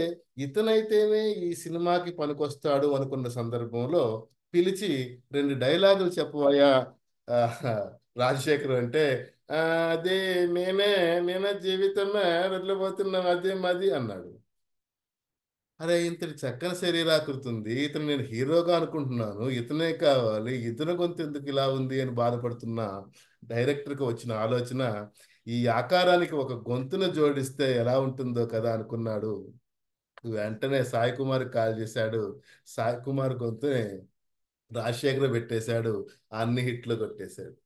ఇతనైతేనే ఈ సినిమాకి పనికొస్తాడు అనుకున్న సందర్భంలో పిలిచి 2 డైలాగులు చెప్పవయ్యా రాజశేఖర్ అంటే అదే నేనే జీవితమే వెళ్ళిపోతున్నాం అదే మాది అన్నాడు. అరే ఇంతటి చక్కని శరీరాకృతి ఉంది, ఇతను నేను హీరోగా అనుకుంటున్నాను, ఇతనే కావాలి, ఇతని గొంతు ఎందుకు ఇలా ఉంది అని బాధపడుతున్న డైరెక్టర్కి వచ్చిన ఆలోచన, ఈ ఆకారానికి ఒక గొంతును జోడిస్తే ఎలా ఉంటుందో కదా అనుకున్నాడు. వెంటనే సాయి కుమార్ కాల్ చేశాడు. సాయి కుమార్ గొంతునే రాజశేఖర్ పెట్టేశాడు, అన్ని హిట్లు కొట్టేశాడు.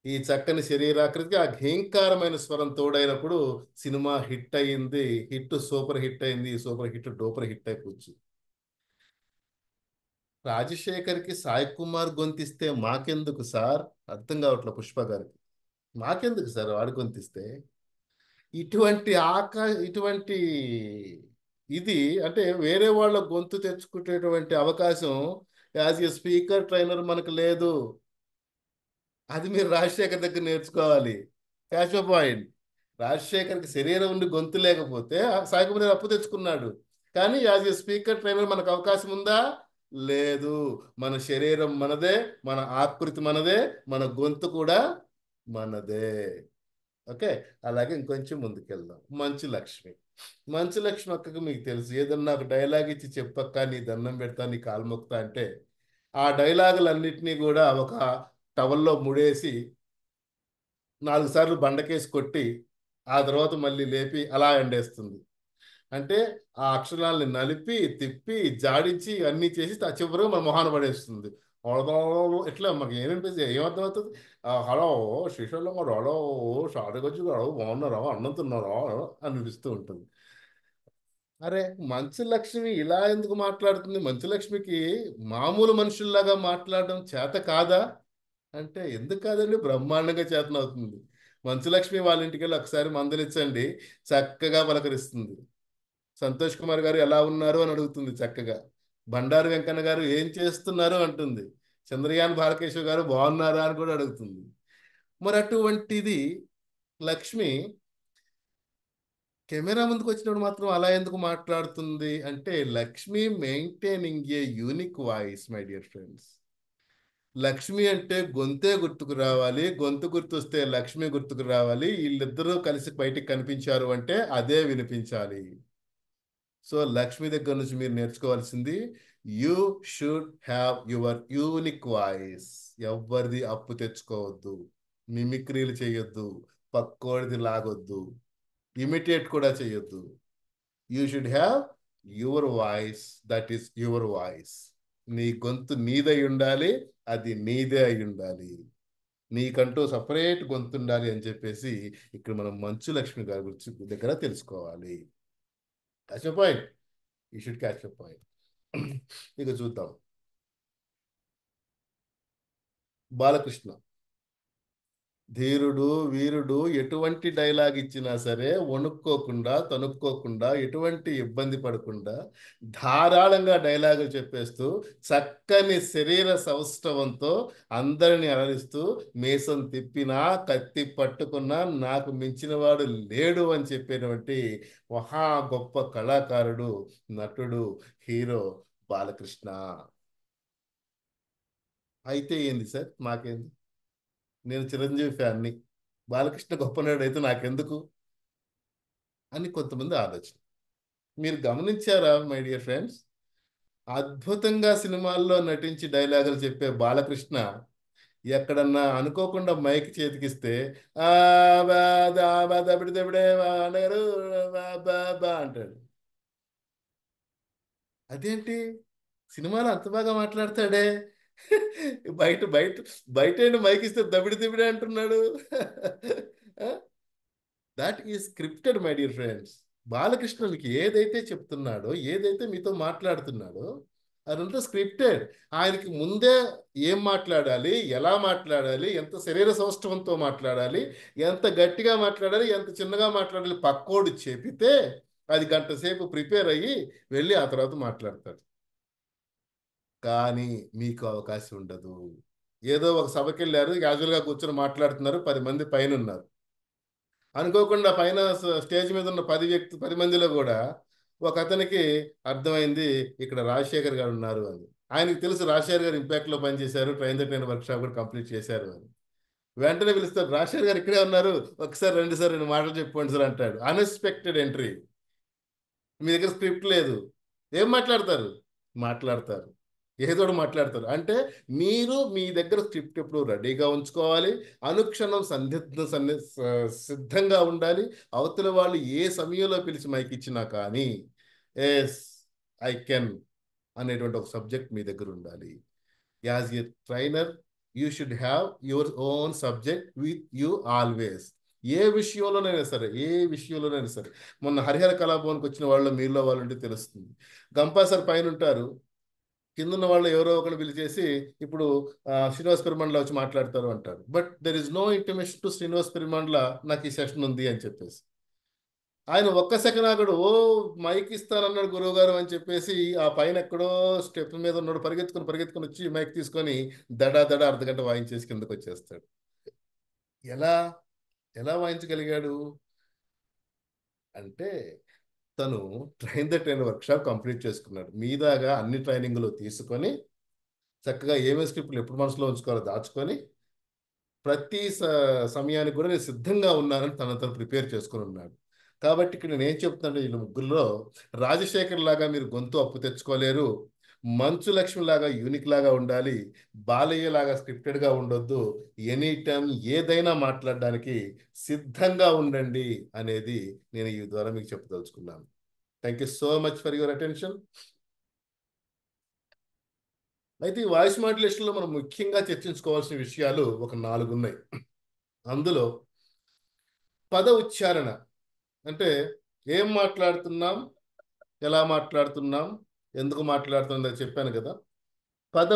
ఈ చక్కని శరీరాకృతికి ఆ ఘేంకారమైన స్వరం తోడైనప్పుడు సినిమా హిట్ అయింది. హిట్ సూపర్ హిట్ అయింది. సూపర్ హిట్ డూపర్ హిట్ అయిపోవచ్చు. రాజశేఖర్కి సాయి కుమార్ గొంతిస్తే మాకెందుకు సార్? అర్థం కావట్లే పుష్ప గారికి. మాకెందుకు సార్ వాడి గొంతిస్తే? ఇటువంటి ఇది అంటే వేరే వాళ్ళ గొంతు తెచ్చుకునేటువంటి అవకాశం యాజ్ ఏ స్పీకర్ ట్రైనర్ మనకు లేదు. అది మీరు రాజశేఖర్ దగ్గర నేర్చుకోవాలి. Catch point. రాజశేఖర్కి శరీరం ఉండి గొంతు లేకపోతే సాయి కుమార్ అప్పు తెచ్చుకున్నాడు. కానీ యాజ్ ఏ స్పీకర్ ట్రైనర్ మనకు అవకాశం ఉందా? లేదు. మన శరీరం మనదే, మన ఆకృతి మనదే, మన గొంతు కూడా మనదే. ఓకే, అలాగే ఇంకొంచెం ముందుకెళ్దాం. మంచు లక్ష్మి. మంచు లక్ష్మి అక్కకు మీకు తెలుసు, ఏదన్నా ఒక డైలాగ్ ఇచ్చి చెప్పక్క నీ దండం పెడతా, నీ కాలు మొక్తా అంటే ఆ డైలాగులన్నిటినీ కూడా ఒక టవల్లో ముడేసి 4 సార్లు బండకేసి కొట్టి ఆ తర్వాత మళ్ళీ లేపి అలా ఎండేస్తుంది. అంటే ఆ అక్షరాలని నలిపి తిప్పి జాడించి అన్నీ చేసి చివరిగా మన మొహాన పడేస్తుంది. ఎట్లా మాకు ఏమనిపిస్తుంది, ఏమర్థం అవుతుంది? హలో శ్రీశైలం గారు, హలో షాదగజ్జు గారు, బాగున్నారా, అన్నం తిన్నారా అనిపిస్తూ ఉంటుంది. అరే మంచు లక్ష్మి ఇలా ఎందుకు మాట్లాడుతుంది? మంచు లక్ష్మికి మామూలు మనుషుల్లాగా మాట్లాడడం చేత కాదా అంటే, ఎందుకు కాదండి, బ్రహ్మాండంగా చేతనవుతుంది. మంచు లక్ష్మి వాళ్ళ ఇంటికి వెళ్ళి ఒకసారి మందలిచ్చండి, చక్కగా పలకరిస్తుంది. సంతోష్ కుమార్ గారు ఎలా ఉన్నారు అని అడుగుతుంది చక్కగా. బండారు వెంకన్న గారు ఏం చేస్తున్నారు అంటుంది. చంద్రయాన్ బాలకేశ్వర్ గారు బాగున్నారా అని కూడా అడుగుతుంది. మరి అటువంటిది లక్ష్మి కెమెరా ముందుకు వచ్చినప్పుడు మాత్రం అలా ఎందుకు మాట్లాడుతుంది అంటే, Lakshmi maintaining a unique voice my dear friends. Lakshmi అంటే గొంతే గుర్తుకు రావాలి, గొంతు గుర్తొస్తే లక్ష్మి గుర్తుకు రావాలి. వీళ్ళిద్దరూ కలిసి బయటికి కనిపించారు అంటే అదే వినిపించాలి. సో లక్ష్మి దగ్గర నుంచి మీరు నేర్చుకోవాల్సింది, you should have your unique voice. ఎవరిది అప్పు తెచ్చుకోవద్దు, మిమిక్రీలు చేయొద్దు, పక్కోడిది లాగొద్దు, ఇమిటేట్ కూడా చేయొద్దు. You should have your voice, that is your voice. నీ గొంతు నీదై ఉండాలి, అది నీదే అయి ఉండాలి. నీకంటూ సపరేట్ గొంతు ఉండాలి అని చెప్పేసి ఇక్కడ మనం మంచు లక్ష్మి గారి గురించి దగ్గర తెలుసుకోవాలి. Catch a point. You should catch a point. ఇక చూద్దాం బాలకృష్ణ. ధీరుడు వీరుడు ఎటువంటి డైలాగ్ ఇచ్చినా సరే వణుక్కోకుండా తనుక్కోకుండా ఎటువంటి ఇబ్బంది పడకుండా ధారాళంగా డైలాగులు చెప్పేస్తూ చక్కని శరీర సౌష్ఠవంతో అందరిని అలరిస్తూ మీసం తిప్పినా కత్తి పట్టుకున్నా నాకు మించిన వాడు లేడు అని చెప్పేటువంటి మహా గొప్ప కళాకారుడు, నటుడు, హీరో బాలకృష్ణ. అయితే ఏంది సార్, మాకేంది, నేను చిరంజీవి ఫ్యాన్ని, బాలకృష్ణ గొప్ప నాడు అయితే నాకెందుకు అని కొంతమంది ఆలోచన. మీరు గమనించారా మై డియర్ ఫ్రెండ్స్? అద్భుతంగా సినిమాల్లో నటించి డైలాగులు చెప్పే బాలకృష్ణ ఎక్కడన్నా అనుకోకుండా మైక్ చేతికిస్తే అంటాడు. అదేంటి, సినిమాలో అంత బాగా మాట్లాడతాడే, బయట బయట బయట మైక్ ఇస్తే దబిడి అంటున్నాడు. That is scripted my dear friends. Balakrishna మీకు ఏదైతే చెప్తున్నాడో, ఏదైతే మీతో మాట్లాడుతున్నాడో అదంతా స్క్రిప్టెడ్. ఆయనకి ముందే ఏం మాట్లాడాలి, ఎలా మాట్లాడాలి, ఎంత శరీర సౌష్ఠవంతో మాట్లాడాలి, ఎంత గట్టిగా మాట్లాడాలి, ఎంత చిన్నగా మాట్లాడాలి పక్కోడు చెబితే అది గంట సేపు ప్రిపేర్ అయ్యి వెళ్ళి ఆ తర్వాత మాట్లాడతాడు. కానీ మీకు అవకాశం ఉండదు. ఏదో ఒక సభకి వెళ్ళారు, క్యాజువల్గా కూర్చొని మాట్లాడుతున్నారు, 10 మంది పైన ఉన్నారు. అనుకోకుండా పైన స్టేజ్ మీద ఉన్న 10 మందిలో కూడా ఒక అతనికి అర్థమైంది ఇక్కడ రాజశేఖర్ గారు ఉన్నారు అని. ఆయనకు తెలుసు రాజశేఖర్ గారు ఇంపాక్ట్లో పనిచేశారు, ట్రైన్ ద ట్రైన్ వర్క్షాప్ కూడా కంప్లీట్ చేశారు అని. వెంటనే పిలుస్తారు, రాజశేఖర్ గారు ఇక్కడే ఉన్నారు, ఒకసారి 2 సార్ 2 మాటలు చెప్పుకోండి సార్ అంటాడు. Unexpected entry. మీ దగ్గర స్క్రిప్ట్ లేదు, ఏం మాట్లాడతారు? మాట్లాడతారు, ఏదో మాట్లాడతారు. అంటే మీరు మీ దగ్గర స్క్రిప్ట్ ఎప్పుడు రెడీగా ఉంచుకోవాలి, అనుక్షణం సిద్ధంగా ఉండాలి. అవతల వాళ్ళు ఏ సమయంలో పిలిచి మైక్ ఇచ్చినా కానీ ఎస్ ఐ కెన్ అనేటువంటి ఒక సబ్జెక్ట్ మీ దగ్గర ఉండాలి. As a trainer you should have your own subject with you always. ఏ విషయంలోనైనా సరే. మొన్న హరిహర కళాభవన్కి వచ్చిన వాళ్ళు మీలో వాళ్ళు ఉంటే తెలుస్తుంది. గంపా సార్ పైన ఉంటారు, కిందన్న వాళ్ళు ఎవరో ఒకరు పిలిచేసి ఇప్పుడు శ్రీనివాస్ పెరుమండ్ల వచ్చి మాట్లాడతారు అంటారు. But there is no intimation to Srinivas Perumandla నాకు ఈ సెషన్ ఉంది అని చెప్పేసి. ఆయన ఒక్క సెకండ్ ఆగడు, ఓ మైక్ ఇస్తానన్నాడు గురువు గారు అని చెప్పేసి ఆ పైన ఎక్కడో స్టెప్ మీద ఉన్నాడు, పరిగెత్తుకొని వచ్చి మైక్ తీసుకొని దడా అర్ధగంట వాయించేసి కిందకు వచ్చేస్తాడు. ఎలా వాయించగలిగాడు అంటే తను ట్రైన్ వర్క్షాప్ కంప్లీట్ చేసుకున్నాడు. మీదాగా అన్ని ట్రైనింగ్లు తీసుకొని చక్కగా ఏమేమి స్క్రిప్ట్లు ఎప్పుడు మనసులో ఉంచుకోవాలో దాచుకొని ప్రతి సమయానికి కూడా నేను సిద్ధంగా ఉన్నానని తను ప్రిపేర్ చేసుకుని ఉన్నాడు. కాబట్టి ఇక్కడ నేను ఏం చెప్తున్నాను, వీళ్ళ ముగ్గురులో రాజశేఖర్ లాగా మీరు గొంతు అప్పు తెచ్చుకోలేరు, మంచు లక్ష్మి లాగా యూనిక్ లాగా ఉండాలి, బాలయ్య లాగా స్క్రిప్టెడ్గా ఉండొద్దు, ఎనీ టైం ఏదైనా మాట్లాడడానికి సిద్ధంగా ఉండండి అనేది నేను ఈ ద్వారా మీకు చెప్పదలుచుకున్నాను. Thank you so much for your attention. అయితే ఈ వాయిస్ మాడ్యులేషన్లో మనం ముఖ్యంగా చర్చించుకోవాల్సిన విషయాలు ఒక 4 ఉన్నాయి. అందులో పద ఉచ్చారణ అంటే ఏం మాట్లాడుతున్నాం, ఎలా మాట్లాడుతున్నాం, ఎందుకు మాట్లాడుతుందో చెప్పాను కదా. పద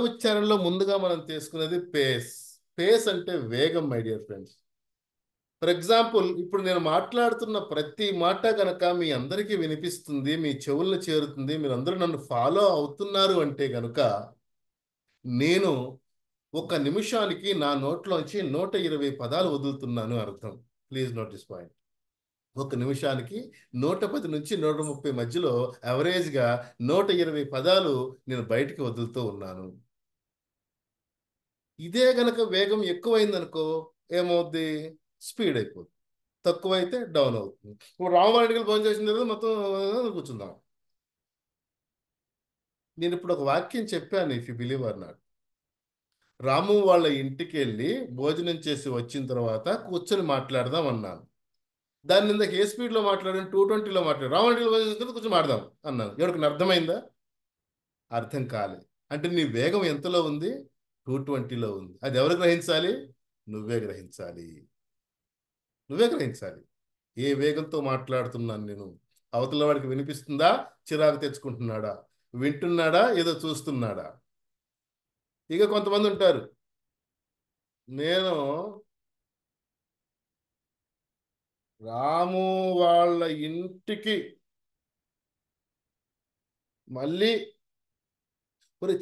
ఉచ్చారణలో ముందుగా మనం తీసుకునేది పేస్ అంటే వేగం my dear friends. For example ఇప్పుడు నేను మాట్లాడుతున్న ప్రతి మాట కనుక మీ అందరికీ వినిపిస్తుంది, మీ చెవుల్లో చేరుతుంది, మీరందరూ నన్ను ఫాలో అవుతున్నారు అంటే కనుక నేను 1 నిమిషానికి నా నోట్లోంచి 120 పదాలు వదులుతున్నాను అర్థం. Please note this point. 1 నిమిషానికి 110 నుంచి 130 మధ్యలో యావరేజ్గా 120 పదాలు నేను బయటికి వదులుతూ ఉన్నాను. ఇదే గనక వేగం ఎక్కువైందనుకో ఏమవుద్ది, స్పీడ్ అయిపోతుంది, తక్కువైతే డౌన్ అవుతుంది. ఇప్పుడు రామవాడికి భోజనం చేసిన తర్వాత మొత్తం కూర్చుందాం. నేను ఇప్పుడు ఒక వాక్యం చెప్పాను, if you believe or not. Ramu వాళ్ళ ఇంటికి వెళ్ళి భోజనం చేసి వచ్చిన తర్వాత కూర్చొని మాట్లాడదాం అన్నాను. దాన్ని ఇందాక ఏ స్పీడ్లో మాట్లాడాను, 220లో మాట్లాడు, రామవాడికి భోజనం చేసిన తర్వాత కూర్చొని మాట్లాడదాం అన్నాను. ఎవరికి అర్థమైందా? అర్థం కాలే. అంటే నీ వేగం ఎంతలో ఉంది? 220లో ఉంది. అది ఎవరు గ్రహించాలి? నువ్వే గ్రహించాలి. ఏ వేగంతో మాట్లాడుతున్నాను నేను, అవతల వాడికి వినిపిస్తుందా, చిరాకు తెచ్చుకుంటున్నాడా, వింటున్నాడా, ఏదో చూస్తున్నాడా? ఇక కొంతమంది ఉంటారు, నేను రాము వాళ్ళ ఇంటికి మళ్ళీ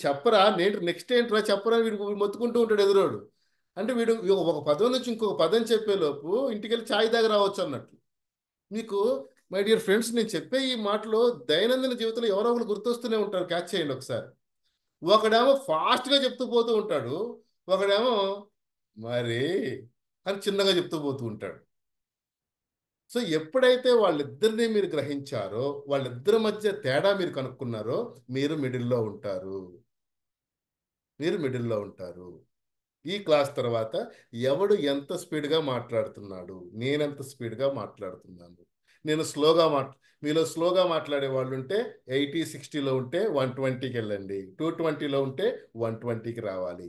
చెప్పరా, నేను నెక్స్ట్ ఏంట్రా చెప్పరా, వీడు మొత్తుకుంటూ ఉంటాడు ఎదురోడు. అంటే వీడు ఒక పదం నుంచి ఇంకొక పదం చెప్పేలోపు ఇంటికి వెళ్ళి ఛాయ్ తాగి రావచ్చు అన్నట్లు. మీకు మై డియర్ ఫ్రెండ్స్, నేను చెప్పే ఈ మాటలో దైనందిన జీవితంలో ఎవరో ఒకరు గుర్తొస్తూనే ఉంటారు. క్యాచ్ చేయండి ఒకసారి. ఒకడేమో ఫాస్ట్గా చెప్తూ పోతూ ఉంటాడు, ఒకడేమో మరి అని చిన్నగా చెప్తూ పోతూ ఉంటాడు. సో ఎప్పుడైతే వాళ్ళిద్దరిని మీరు గ్రహించారో, వాళ్ళిద్దరి మధ్య తేడా మీరు కనుక్కున్నారో, మీరు మిడిల్లో ఉంటారు. ఈ క్లాస్ తర్వాత ఎవడు ఎంత స్పీడ్గా మాట్లాడుతున్నాడు, నేనెంత స్పీడ్గా మాట్లాడుతున్నాను, నేను మీలో స్లోగా మాట్లాడే వాళ్ళు ఉంటే 80-60లో ఉంటే 120కి వెళ్ళండి, 220లో ఉంటే 120కి రావాలి.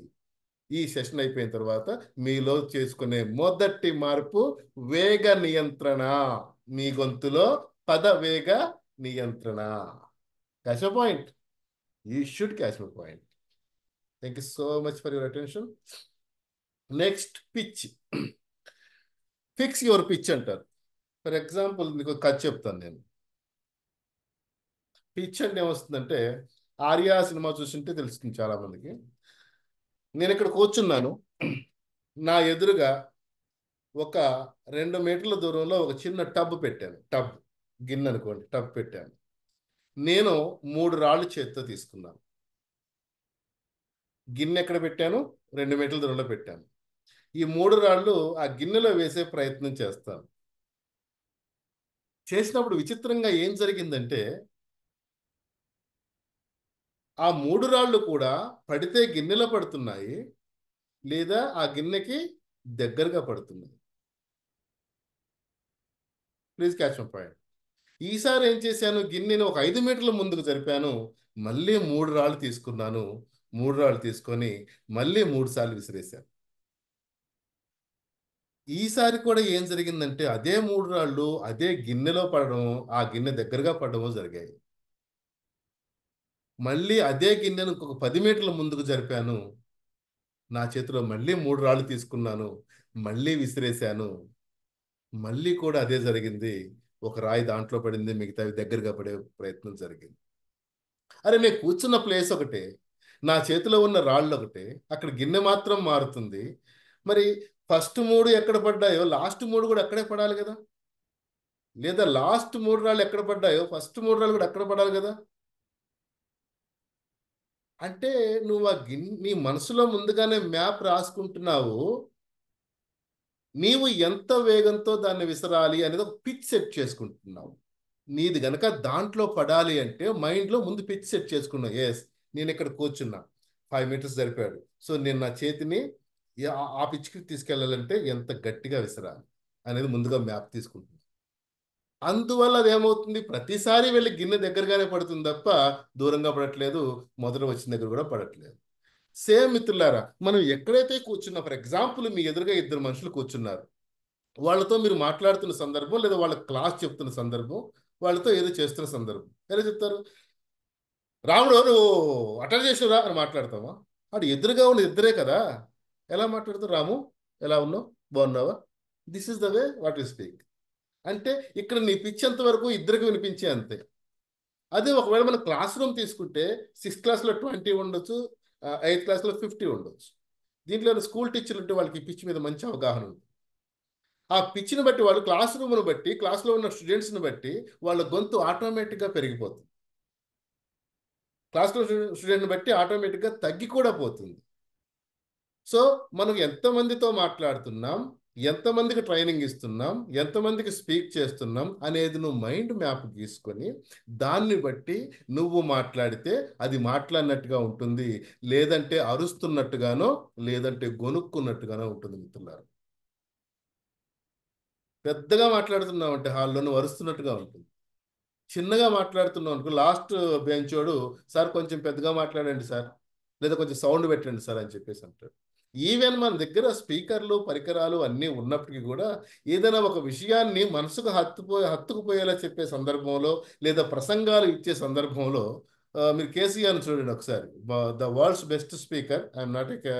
ఈ సెషన్ అయిపోయిన తర్వాత మీలో చేసుకునే మొదటి మార్పు వేగ నియంత్రణ. మీ గొంతులో పద వేగ నియంత్రణ. Catch my point. You should catch my point. Thank you so much for your attention. Next pitch. Fix your pitch అంటారు. ఫర్ ఎగ్జాంపుల్ మీకు కథ చెప్తాను నేను. పిచ్ అంటే ఏమొస్తుందంటే, ఆర్యా సినిమా చూసింటే తెలుస్తుంది చాలామందికి. నేను ఇక్కడ కూర్చున్నాను, నా ఎదురుగా ఒక 2 మీటర్ల దూరంలో ఒక చిన్న టబ్ పెట్టాను. గిన్నె అనుకోండి, టబ్ పెట్టాను. నేను 3 రాళ్ళు చేతితో తీసుకున్నాను. గిన్నె ఎక్కడ పెట్టాను? 2 మీటర్ల దూరంలో పెట్టాను. ఈ 3 రాళ్ళు ఆ గిన్నెలో వేసే ప్రయత్నం చేస్తాను. చేసినప్పుడు విచిత్రంగా ఏం జరిగిందంటే ఆ 3 రాళ్ళు కూడా పడితే గిన్నెలో పడుతున్నాయి, లేదా ఆ గిన్నెకి దగ్గరగా పడుతున్నాయి. Please catch my point. ఈసారి ఏం చేశాను, గిన్నెని ఒక 5 మీటర్ల ముందుకు జరిపాను, మళ్ళీ 3 రాళ్ళు తీసుకున్నాను. 3 రాళ్ళు తీసుకొని మళ్ళీ 3 సార్లు విసిరేశాను. ఈసారి కూడా ఏం జరిగిందంటే అదే 3 రాళ్ళు అదే గిన్నెలో పడడం, ఆ గిన్నె దగ్గరగా పడడము జరిగాయి. మళ్ళీ అదే గిన్నెను ఇంకొక 10 మీటర్ల ముందుకు జరిపాను, నా చేతిలో మళ్ళీ 3 రాళ్ళు తీసుకున్నాను, మళ్ళీ విసిరేశాను, మళ్ళీ కూడా అదే జరిగింది. ఒక రాయి దాంట్లో పడింది, మిగతావి దగ్గరగా పడే ప్రయత్నం జరిగింది. అరే నేను కూర్చున్న ప్లేస్ ఒకటే, నా చేతిలో ఉన్న రాళ్ళు ఒకటే, అక్కడ గిన్నె మాత్రం మారుతుంది. మరి ఫస్ట్ 3 ఎక్కడ పడ్డాయో లాస్ట్ 3 కూడా అక్కడే పడాలి కదా, లేదా లాస్ట్ 3 రాళ్ళు ఎక్కడ పడ్డాయో ఫస్ట్ 3 రాళ్ళు కూడా అక్కడ పడాలి కదా. అంటే నువ్వు నీ మనసులో ముందుగానే మ్యాప్ రాసుకుంటున్నావు, నీవు ఎంత వేగంతో దాన్ని విసరాలి అనేది ఒక పిచ్ సెట్ చేసుకుంటున్నావు. నీది గనక దాంట్లో పడాలి అంటే మైండ్లో ముందు పిచ్ సెట్ చేసుకున్నావు. ఎస్, నేను ఇక్కడ కూర్చున్నా, 5 మీటర్స్ జరిపాడు, సో నేను నా చేతిని ఆ పిచ్కి తీసుకెళ్ళాలంటే ఎంత గట్టిగా విసరాలి అనేది ముందుగా మ్యాప్ తీసుకుంటున్నాను. అందువల్ల అదేమవుతుంది, ప్రతిసారి వెళ్ళి గిన్నె దగ్గరగానే పడుతుంది తప్ప దూరంగా పడట్లేదు, మొదట వచ్చిన దగ్గర కూడా పడట్లేదు. సేమ్ మిత్రులారా, మనం ఎక్కడైతే కూర్చున్నా, ఫర్ ఎగ్జాంపుల్ మీ ఎదురుగా 2 మనుషులు కూర్చున్నారు, వాళ్ళతో మీరు మాట్లాడుతున్న సందర్భం లేదా వాళ్ళ క్లాస్ చెప్తున్న సందర్భం, వాళ్ళతో ఏదో చేస్తున్న సందర్భం, ఎలా చెప్తారు? రాముడు నువ్వు అటెండ్ చేసినరా అని మాట్లాడతావా? అటు ఎదురుగా ఉన్న ఇద్దరే కదా, ఎలా మాట్లాడతావు? రాము ఎలా ఉన్నావు, బాగున్నావా? This is the way what you speak. అంటే ఇక్కడ నీ పిచ్ ఎంతవరకు ఇద్దరికి వినిపించే అంతే. అదే ఒకవేళ మనం క్లాస్ రూమ్ తీసుకుంటే 6th క్లాస్లో 20 ఉండొచ్చు, 8th క్లాస్లో 50 ఉండొచ్చు. దీంట్లో స్కూల్ టీచర్లు ఉంటే వాళ్ళకి పిచ్ మీద మంచి అవగాహన ఉంది. ఆ పిచ్ని బట్టి వాళ్ళు క్లాస్ రూమ్ను బట్టి, క్లాస్లో ఉన్న స్టూడెంట్స్ని బట్టి వాళ్ళ గొంతు ఆటోమేటిక్గా పెరిగిపోతుంది, క్లాస్లో స్టూడెంట్ని బట్టి ఆటోమేటిక్గా తగ్గి కూడా పోతుంది. సో మనం ఎంతమందితో మాట్లాడుతున్నాం, ఎంతమందికి ట్రైనింగ్ ఇస్తున్నాం, ఎంతమందికి స్పీక్ చేస్తున్నాం అనేది నువ్వు మైండ్ మ్యాప్ గీసుకొని దాన్ని బట్టి నువ్వు మాట్లాడితే అది మాట్లాడినట్టుగా ఉంటుంది, లేదంటే అరుస్తున్నట్టుగానో లేదంటే గొనుక్కున్నట్టుగానో ఉంటుంది. మిత్రులారు, పెద్దగా మాట్లాడుతున్నావు అంటే హాల్లో నువ్వు అరుస్తున్నట్టుగా ఉంటుంది. చిన్నగా మాట్లాడుతున్నావు అనుకో, లాస్ట్ బెంచోడు సార్ కొంచెం పెద్దగా మాట్లాడండి సార్, లేదా కొంచెం సౌండ్ పెట్టండి సార్ అని చెప్పేసి అంటాడు. ఈవెన్ మన దగ్గర స్పీకర్లు పరికరాలు అన్నీ ఉన్నప్పటికీ కూడా ఏదైనా ఒక విషయాన్ని మనసుకు హత్తుకుపోయేలా చెప్పే సందర్భంలో లేదా ప్రసంగాలు ఇచ్చే సందర్భంలో మీరు కేసీఆర్ని చూడండి ఒకసారి, the world's best speaker. I'm not a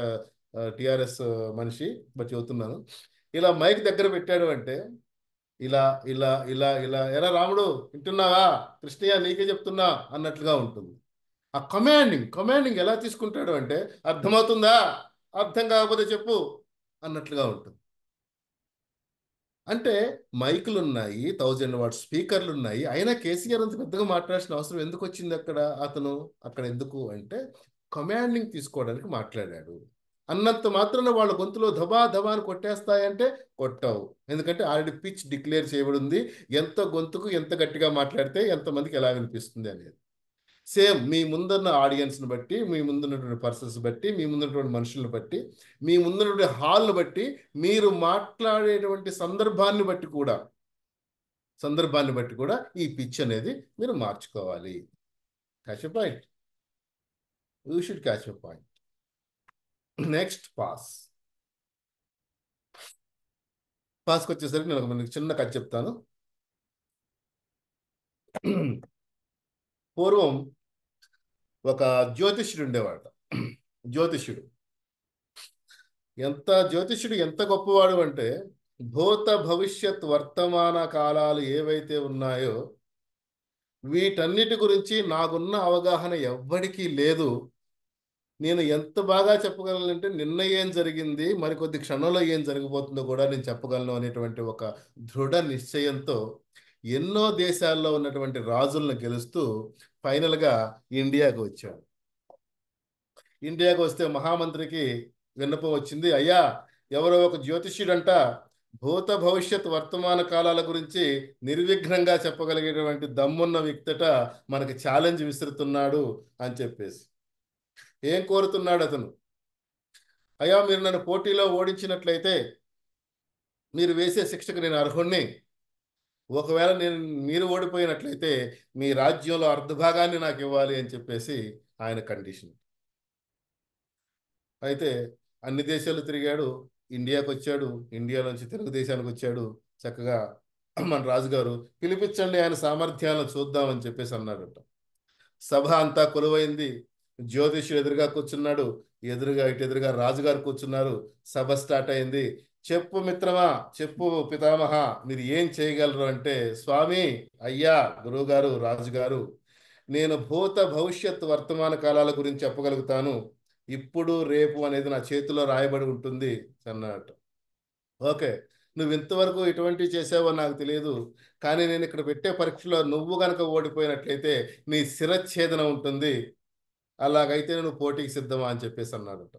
TRS మనిషి, బట్ చెబుతున్నాను. ఇలా మైక్ దగ్గర పెట్టాడు అంటే ఇలా ఇలా ఇలా ఇలా, ఎరా రాముడు వింటున్నావా, కృష్ణయ్య నీకే చెప్తున్నా అన్నట్లుగా ఉంటుంది. ఆ కమాండింగ్ ఎలా తీసుకుంటాడు అంటే, అర్థమవుతుందా, అర్థం కాకపోతే చెప్పు అన్నట్లుగా ఉంటుంది. అంటే మైకులు ఉన్నాయి, 1000 వాట్ స్పీకర్లు ఉన్నాయి, అయినా కేసీఆర్ అంత పెద్దగా మాట్లాడాల్సిన అవసరం ఎందుకు వచ్చింది అతను అక్కడ ఎందుకు అంటే కమాండింగ్ తీసుకోవడానికి మాట్లాడాడు. అన్నంత మాత్రాన వాళ్ళ గొంతులో ధబా ధబా అని కొట్టేస్తాయంటే కొట్టవు, ఎందుకంటే ఆల్రెడీ పిచ్ డిక్లేర్ చేయబడి ఉంది, ఎంత గొంతుకు ఎంత గట్టిగా మాట్లాడితే ఎంతమందికి ఎలా వినిపిస్తుంది అనేది. సేమ్ మీ ముందున్న ఆడియన్స్ని బట్టి, మీ ముందున్నటువంటి పర్సన్స్ బట్టి, మీ ముందున్నటువంటి మనుషులను బట్టి, మీ ముందున్నటువంటి హాల్ని బట్టి, మీరు మాట్లాడేటువంటి సందర్భాన్ని బట్టి కూడా ఈ పిచ్ అనేది మీరు మార్చుకోవాలి. Catch a point, you should catch a point. Next పాస్కి వచ్చేసరికి నేను ఒక చిన్న కథ చెప్తాను. పూర్వం ఒక జ్యోతిష్యుడు ఉండేవాడు. జ్యోతిష్యుడు ఎంత గొప్పవాడు అంటే, భూత భవిష్యత్ వర్తమాన కాలాలు ఏవైతే ఉన్నాయో వీటన్నిటి గురించి నాకున్న అవగాహన ఎవ్వడికీ లేదు, నేను ఎంత బాగా చెప్పగలనంటే నిన్న ఏం జరిగింది, మరికొద్ది క్షణంలో ఏం జరగబోతుందో కూడా నేను చెప్పగలను అనేటువంటి ఒక దృఢ నిశ్చయంతో ఎన్నో దేశాల్లో ఉన్నటువంటి రాజులను గెలుస్తూ ఫైనల్గా ఇండియాకు వచ్చాడు. ఇండియాకు వస్తే మహామంత్రికి విన్నపం వచ్చింది, అయ్యా ఎవరో ఒక జ్యోతిష్యుడంట భూత భవిష్యత్ వర్తమాన కాలాల గురించి నిర్విఘ్నంగా చెప్పగలిగేటువంటి దమ్మున్న వ్యక్తట మనకి ఛాలెంజ్ విసురుతున్నాడు అని చెప్పేసి ఏం కోరుతున్నాడు అతను? అయ్యా, మీరు నన్ను పోటీలో ఓడించినట్లయితే మీరు వేసే శిక్షకు నేను అర్హుణ్ణి. ఒకవేళ మీరు ఓడిపోయినట్లయితే మీ రాజ్యంలో అర్ధభాగాన్ని నాకు ఇవ్వాలి అని చెప్పేసి ఆయన కండిషన్. అయితే అన్ని దేశాలు తిరిగాడు, ఇండియాకి వచ్చాడు, ఇండియా నుంచి తెలుగుదేశానికి వచ్చాడు. చక్కగా మన రాజుగారు పిలిపించండి, ఆయన సామర్థ్యాలను చూద్దామని చెప్పేసి అన్నాడట. సభ అంతా కొలువైంది. జ్యోతిష్యుడు ఎదురుగా కూర్చున్నాడు, ఇటు ఎదురుగా రాజుగారు కూర్చున్నారు. సభ స్టార్ట్ అయింది. చెప్పు మిత్రమా, చెప్పు పితామహ, మీరు ఏం చేయగలరు అంటే, స్వామి, అయ్యా, గురువుగారు, రాజుగారు, నేను భూత భవిష్యత్ వర్తమాన కాలాల గురించి చెప్పగలుగుతాను. ఇప్పుడు రేపు అనేది నా చేతిలో రాయబడి ఉంటుంది అన్నట్టు. ఓకే, నువ్వు ఇంతవరకు ఎటువంటివి చేసావో నాకు తెలియదు, కానీ నేను ఇక్కడ పెట్టే పరీక్షలో నువ్వు కనుక ఓడిపోయినట్లయితే నీ శిరచ్ఛేదన ఉంటుంది. అలాగైతే నువ్వు పోటీకి సిద్ధమా అని చెప్పేసి అన్నాడట.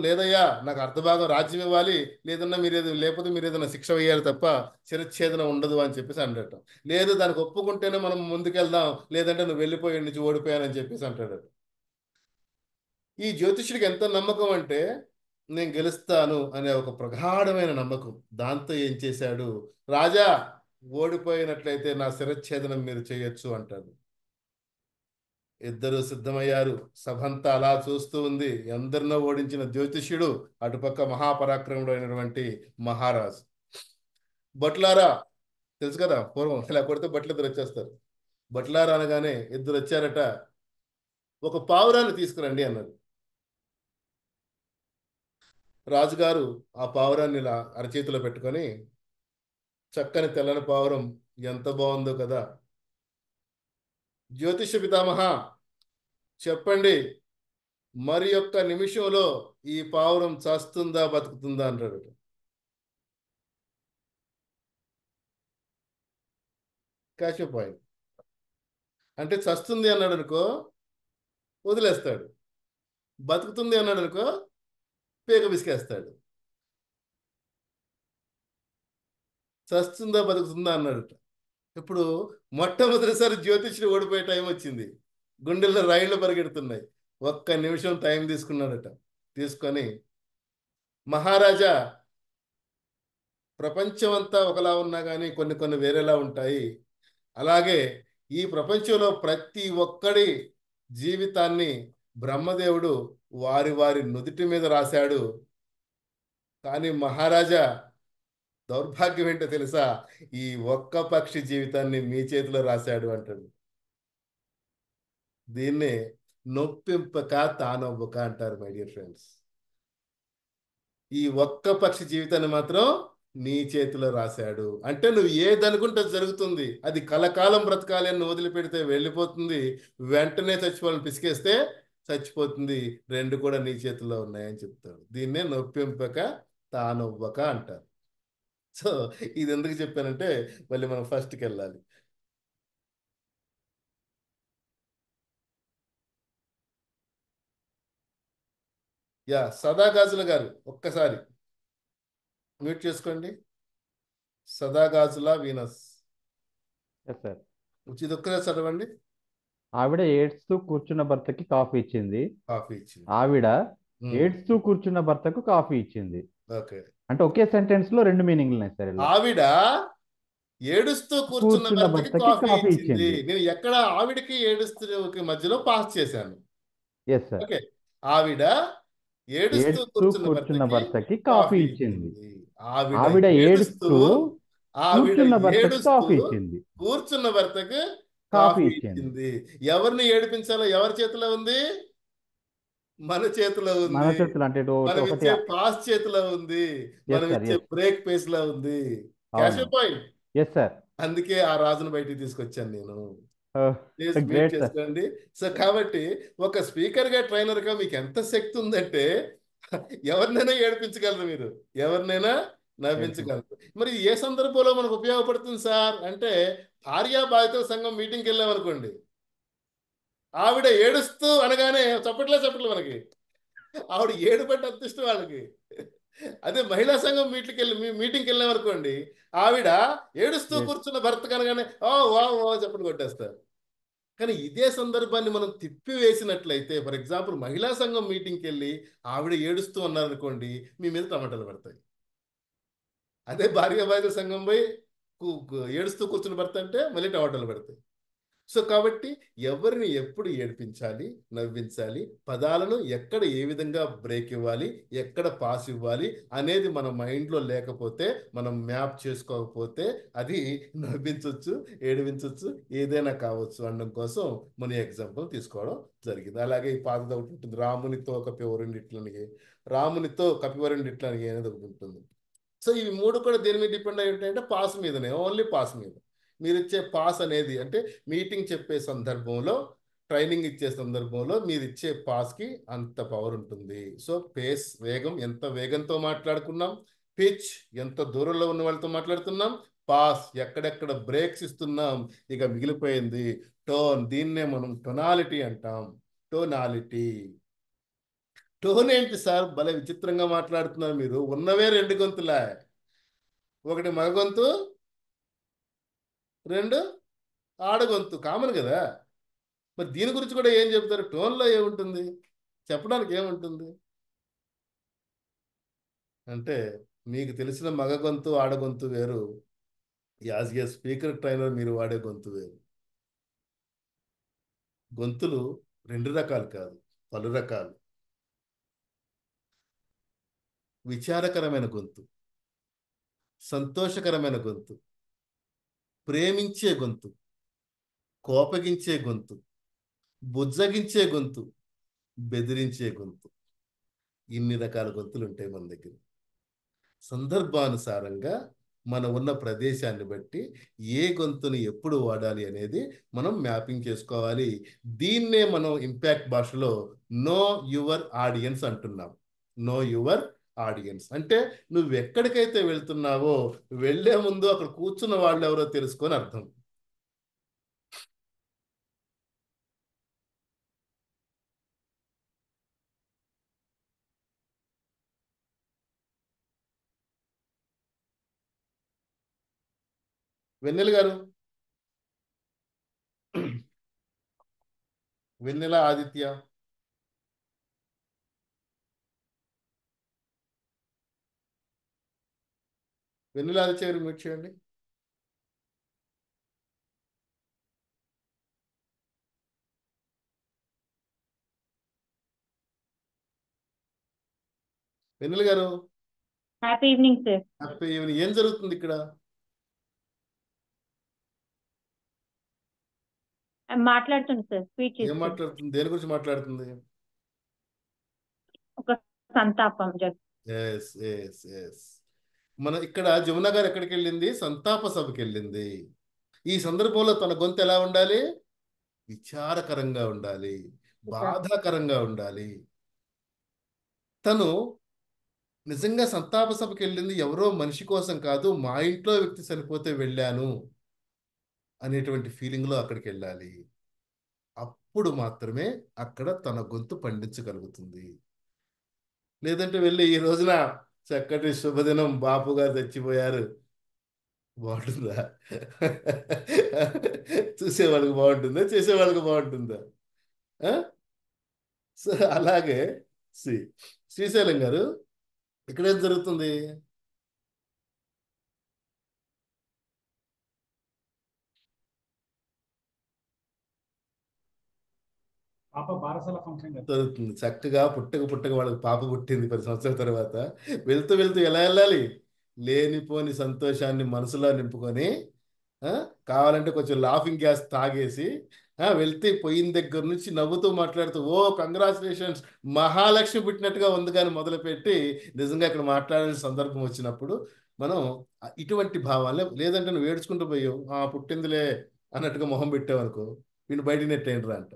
లేదయ్యా, నాకు అర్ధభాగం రాజ్యం ఇవ్వాలి, లేకపోతే మీరు ఏదైనా శిక్ష వేయాలి తప్ప శిరచ్ఛేదన ఉండదు అని చెప్పేసి అన్నట. లేదు, దానికి ఒప్పుకుంటేనే మనం ముందుకెళ్దాం, లేదంటే నువ్వు వెళ్ళిపోయి నుంచి ఓడిపోయానని చెప్పేసి అంటాడట. ఈ జ్యోతిష్యుడికి ఎంత నమ్మకం అంటే, నేను గెలుస్తాను అనే ఒక ప్రగాఢమైన నమ్మకం. దాంతో ఏం చేశాడు, రాజా, ఓడిపోయినట్లయితే నా శిరచ్ఛేదనం మీరు చేయొచ్చు అంటాడు. ఇద్దరు సిద్ధమయ్యారు. సభంతా అలా చూస్తూ ఉంది. ఎందరినో ఓడించిన జ్యోతిష్యుడు, అటుపక్క మహాపరాక్రముడు అయినటువంటి మహారాజు. బట్లారా, తెలుసు కదా, పూర్వం ఇలా కొడితే బట్లు ఇద్దరు వచ్చేస్తారు. బట్లారా అనగానే ఇద్దరు వచ్చారట. ఒక పావురాన్ని తీసుకురండి అన్నాడు. రాజుగారు ఆ పావురాన్ని ఇలా అరచేతిలో పెట్టుకొని, చక్కని తెల్లని పావురం, ఎంత బాగుందో కదా, జ్యోతిష పితామహ, చెప్పండి, మరి ఒక్క నిమిషంలో ఈ పావురం చస్తుందా బతుకుతుందా అంటాడు. Catch point. అంటే చస్తుంది అన్నాడు అనుకో వదిలేస్తాడు, బతుకుతుంది అన్నాడు అనుకో పేగ విసికేస్తాడు. చస్తుందా బతుకుతుందా అన్నాడట. ఇప్పుడు మొట్టమొదటిసారి జ్యోతిష్యుడు ఓడిపోయే టైం వచ్చింది. గుండెల్లో రైళ్లు పరిగెడుతున్నాయి. ఒక్క నిమిషం టైం తీసుకున్నాడట. తీసుకొని, మహారాజా, ప్రపంచం అంతా ఒకలా ఉన్నా కానీ కొన్ని కొన్ని వేరేలా ఉంటాయి. అలాగే ఈ ప్రపంచంలో ప్రతి ఒక్కడి జీవితాన్ని బ్రహ్మదేవుడు వారి వారి నుదిటి మీద రాశాడు. కానీ మహారాజా, దౌర్భాగ్యం ఏంటో తెలుసా, ఈ ఒక్క పక్షి జీవితాన్ని మీ చేతిలో రాశాడు అంటాడు. దీన్నే నొప్పింపక తానొవ్వక అంటారు మై డియర్ ఫ్రెండ్స్. ఈ ఒక్క పక్షి జీవితాన్ని మాత్రం నీ చేతిలో రాశాడు అంటే నువ్వు ఏదనుకుంటే జరుగుతుంది. అది కలకాలం బ్రతకాలి అని వదిలిపెడితే వెళ్ళిపోతుంది, వెంటనే చచ్చిపోవాలని పిసికేస్తే చచ్చిపోతుంది. రెండు కూడా నీ చేతిలో ఉన్నాయని చెప్తాడు. దీన్నే నొప్పింపక తానొవ్వక అంటారు. సో ఇది ఎందుకు చెప్పానంటే, మళ్ళీ మనం ఫస్ట్కి వెళ్ళాలి. సదాగాజుల గారు ఒక్కసారి మ్యూట్ చేసుకోండి. సదాగాజుల వీనస్. సార్, ఇది ఒక్కసారి చదవండి. ఆవిడ ఏడ్స్తూ కూర్చున్న భర్తకి కాఫీ ఇచ్చింది. ఆవిడ ఉమ్, ఏడ్స్తూ కూర్చున్న భర్తకు కాఫీ ఇచ్చింది. ఓకే. అంటే ఒకే సెంటెన్స్ లో రెండు మీనింగ్లు ఉన్నాయి సార్ ఇలా. ఆవిడ ఏడుస్తూ కూర్చున్న కూర్చున్న భర్తకి భర్తకి కాఫీ కాఫీ ఇచ్చింది. ఇచ్చింది. నేను ఎక్కడ ఆవిడకి ఏడుస్తూ మధ్యలో పాస్ చేశాను. Yes sir. ఓకే. ఆవిడ ఏడుస్తూ ఏడుస్తూ కూర్చున్న కూర్చున్న భర్తకి భర్తకి కాఫీ కాఫీ ఇచ్చింది. ఇచ్చింది. ఆవిడ ఆవిడ ఏడుస్తూ ఏడుస్తూ ఆవిడ కూర్చున్న భర్తకి ఏడుస్తూ కాఫీ ఇచ్చింది. కూర్చున్న భర్తకు కాఫీ కాఫీ ఇచ్చింది. ఇచ్చింది. ఎవరిని ఏడిపించాలో ఎవరి చేతిలో ఉంది? మన చేతిలో మన ఉంది. చేతులు అంటే ఇటు మనం ఒకటి. ఇచ్చే పాస్ చేతిలో ఉంది. ఎస్ మనం సార్, ఇచ్చే ఎస్. బ్రేక్ పేస్ లో ఉంది. క్యాష్ అవును. పాయింట్. Yes sir. అందుకే ఆ రాజును బయటికి తీసుకొచ్చాను నేను. Please mute great sir. చేసుకోండి. సో కాబట్టి ఒక స్పీకర్ గా ట్రైనర్ గా మీకు ఎంత శక్తి ఉందంటే ఎవరినైనా ఏడిపించగలరు, మీరు ఎవరినైనా నవ్వించగలరు. మరి ఏ సందర్భంలో మనకు ఉపయోగపడుతుంది సార్ అంటే, భార్యా బాధితుల సంఘం మీటింగ్కి వెళ్ళాం అనుకోండి, ఆవిడ ఏడుస్తూ అనగానే చప్పట్లే మనకి. ఆవిడ ఏడుపట్టి అంత ఇష్టం వాళ్ళకి. అదే మహిళా సంఘం మీటింగ్కి వెళ్ళాం అనుకోండి, ఆవిడ ఏడుస్తూ కూర్చున్న భర్త కనగానే ఓ వా ఓ చెప్పని కొట్టేస్తారు. కానీ ఇదే సందర్భాన్ని మనం తిప్పి వేసినట్లయితే, ఫర్ ఎగ్జాంపుల్ మహిళా సంఘం మీటింగ్కి వెళ్ళి ఆవిడ ఏడుస్తూ ఉన్నారనుకోండి, మీ మీద టమాటాలు పడతాయి. అదే భార్య సంఘం పోయి ఏడుస్తూ కూర్చుని భర్త అంటే మళ్ళీ టమాటాలు పడతాయి. సో కాబట్టి ఎవరిని ఎప్పుడు ఏడిపించాలి, నవ్వించాలి, పదాలను ఎక్కడ ఏ విధంగా బ్రేక్ ఇవ్వాలి, ఎక్కడ పాస్ ఇవ్వాలి అనేది మన మైండ్లో లేకపోతే, మనం మ్యాప్ చేసుకోకపోతే అది నవ్వించవచ్చు, ఏడిపించవచ్చు, ఏదైనా కావచ్చు అనడం కోసం మన ఎగ్జాంపుల్ తీసుకోవడం జరిగింది. అలాగే ఈ పాతది ఒకటి ఉంటుంది, రామునితో కపివరుండిట్లని, రామునితో కపివరుండిట్లని అనేది ఒకటి ఉంటుంది. సో ఇవి మూడు కూడా దేని మీద డిపెండ్ అయి ఉంటాయంటే పాస్ మీదనే, ఓన్లీ పాస్ మీద. మీరు ఇచ్చే పాస్ అనేది అంటే మీటింగ్ చెప్పే సందర్భంలో, ట్రైనింగ్ ఇచ్చే సందర్భంలో మీరు ఇచ్చే పాస్కి అంత పవర్ ఉంటుంది. సో పేస్, వేగం, ఎంత వేగంతో మాట్లాడుకున్నాం, పిచ్ ఎంత దూరంలో ఉన్న వాళ్ళతో మాట్లాడుతున్నాం, పాస్ ఎక్కడెక్కడ బ్రేక్స్ ఇస్తున్నాం, ఇక మిగిలిపోయింది టోన్. దీన్నే మనం టొనాలిటీ అంటాం. టోనాలిటీ. టోన్ ఏంటి సార్, భలే విచిత్రంగా మాట్లాడుతున్నారు మీరు. ఉన్నవే 2 గొంతులా, ఒకటి మగ గొంతు, 2 ఆడగొంతు, కామన్ కదా. మరి దీని గురించి కూడా ఏం చెప్తారు? టోన్లో ఏముంటుంది, చెప్పడానికి ఏముంటుంది అంటే, మీకు తెలిసిన మగ గొంతు ఆడగొంతు వేరు, యాజ్ ఏ స్పీకర్ ట్రైనర్ మీరు వాడే గొంతు వేరు. గొంతులు 2 రకాలు కాదు, పలు రకాలు. విచారకరమైన గొంతు, సంతోషకరమైన గొంతు, ప్రేమించే గొంతు, కోపగించే గొంతు, బుజ్జగించే గొంతు, బెదిరించే గొంతు. ఇన్ని రకాల గొంతులు ఉంటాయి మన దగ్గర. సందర్భానుసారంగా మనం ఉన్న ప్రదేశాన్ని బట్టి ఏ గొంతుని ఎప్పుడు వాడాలి అనేది మనం మ్యాపింగ్ చేసుకోవాలి. దీన్నే మనం ఇంపాక్ట్ భాషలో నో యువర్ ఆడియన్స్ అంటున్నాం. నో యువర్ ఆడియన్స్ అంటే నువ్వు ఎక్కడికైతే వెళ్తున్నావో వెళ్లే ముందు అక్కడ కూర్చున్న వాళ్ళు ఎవరో తెలుసుకొని అర్థం. వెన్నెల గారు, వెన్నెల ఆదిత్య, వెన్నెల ఆదిత్య గారు మ్యూట్ చేయండి. వెన్నెల గారు, happy evening sir. Happy evening. ఏం జరుగుతుంది ఇక్కడ? మాట్లాడుతుంది సార్, స్పీచ్ ఏం మాట్లాడుతుంది, దేని గురించి మాట్లాడుతుంది? ఒక సంతాపం. Yes yes yes. మన ఇక్కడ జమున గారు ఎక్కడికి వెళ్ళింది? సంతాప సభకి వెళ్ళింది. ఈ సందర్భంలో తన గొంతు ఎలా ఉండాలి? విచారకరంగా ఉండాలి, బాధాకరంగా ఉండాలి. తను నిజంగా సంతాప సభకి వెళ్ళింది ఎవరో మనిషి కోసం కాదు, మా ఇంట్లో వ్యక్తి చనిపోతే వెళ్ళాను అనేటువంటి ఫీలింగ్లో అక్కడికి వెళ్ళాలి. అప్పుడు మాత్రమే అక్కడ తన గొంతు పండించగలుగుతుంది. లేదంటే వెళ్ళి ఈ రోజున చక్కటి శుభదినం, బాపు గారు చచ్చిపోయారు, బాగుంటుందా? చూసేవాళ్ళకి బాగుంటుందా? చేసేవాళ్ళకి బాగుంటుందా? సో అలాగే శ్రీశైలం గారు, ఇక్కడేం జరుగుతుంది? పాప బారసాల ఫంక్షన్ జరుగుతుంది. చక్కగా పుట్టక వాళ్ళకి పాప పుట్టింది 10 సంవత్సరాల తర్వాత. వెళ్తూ వెళ్తూ ఎలా వెళ్ళాలి? లేనిపోని సంతోషాన్ని మనసులో నింపుకొని, కావాలంటే కొంచెం లాఫింగ్ గ్యాస్ తాగేసి వెళ్తే పోయిన దగ్గర నుంచి నవ్వుతూ మాట్లాడుతూ ఓ కంగ్రాచులేషన్స్ మహాలక్ష్మి పుట్టినట్టుగా ఉంది కానీ మొదలుపెట్టి నిజంగా ఇక్కడ మాట్లాడాల్సిన సందర్భం వచ్చినప్పుడు మనం ఇటువంటి భావాలే. లేదంటే నువ్వు ఏడ్చుకుంటూ పోయావు, పుట్టిందిలే అన్నట్టుగా మొహం పెట్టావనుకో, వీళ్ళు బయట నెట్టేంట్రా అంట.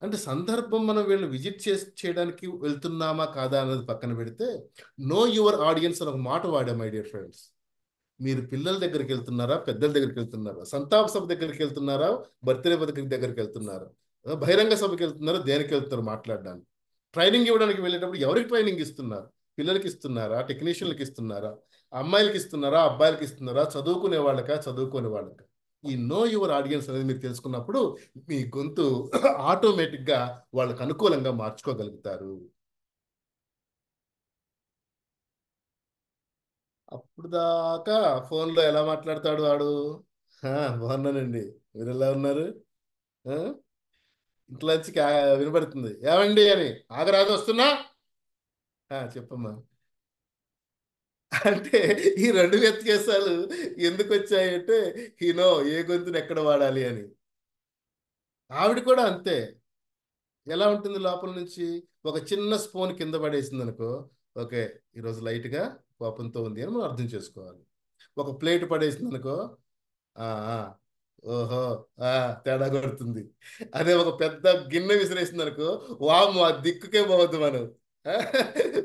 అంటే సందర్భం మనం వీళ్ళని విజిట్ చేయడానికి వెళ్తున్నామా కాదా అన్నది పక్కన పెడితే, నో యువర్ ఆడియన్స్ అని ఒక మాట వాడా. మై డియర్ ఫ్రెండ్స్, మీరు పిల్లల దగ్గరికి వెళ్తున్నారా, పెద్దల దగ్గరికి వెళ్తున్నారా, సంతాప సభ దగ్గరికి వెళ్తున్నారా, బర్త్డే దగ్గరికి వెళ్తున్నారా, బహిరంగ సభకి వెళ్తున్నారా, దేనికి వెళ్తున్నారు మాట్లాడడానికి, ట్రైనింగ్ ఇవ్వడానికి వెళ్ళేటప్పుడు ఎవరికి ట్రైనింగ్ ఇస్తున్నారు, పిల్లలకి ఇస్తున్నారా, టెక్నీషియన్లకి ఇస్తున్నారా, అమ్మాయిలకి ఇస్తున్నారా, అబ్బాయిలకి ఇస్తున్నారా, చదువుకునే వాళ్ళకా, చదువుకునే వాళ్ళకా? ఈ నో యువర్ ఆడియన్స్ అనేది మీరు తెలుసుకున్నప్పుడు మీ గొంతు ఆటోమేటిక్గా వాళ్ళకు అనుకూలంగా మార్చుకోగలుగుతారు. అప్పుడు దాకా ఫోన్లో ఎలా మాట్లాడతాడు వాడు? బాగున్నానండి, మీరు ఎలా ఉన్నారు? ఇంట్లోంచి వినపడుతుంది, ఏమండి అని. ఆగరాదు, వస్తున్నా. చెప్పమ్మా. అంటే ఈ రెండు వ్యత్యాసాలు ఎందుకు వచ్చాయంటే హీనో ఏ గొంతుని ఎక్కడ వాడాలి అని. ఆవిడ కూడా అంతే. ఎలా ఉంటుంది లోపల నుంచి? ఒక చిన్న స్పూన్ కింద పడేసింది అనుకో, ఓకే ఈరోజు లైట్గా కోపంతో ఉంది అని మనం అర్థం చేసుకోవాలి. ఒక ప్లేట్ పడేసింది అనుకో, ఓహో తేడా కొడుతుంది. అదే ఒక పెద్ద గిన్నె విసిరేసింది అనుకో, వాము ఆ దిక్కుకే పోవద్దు మనం.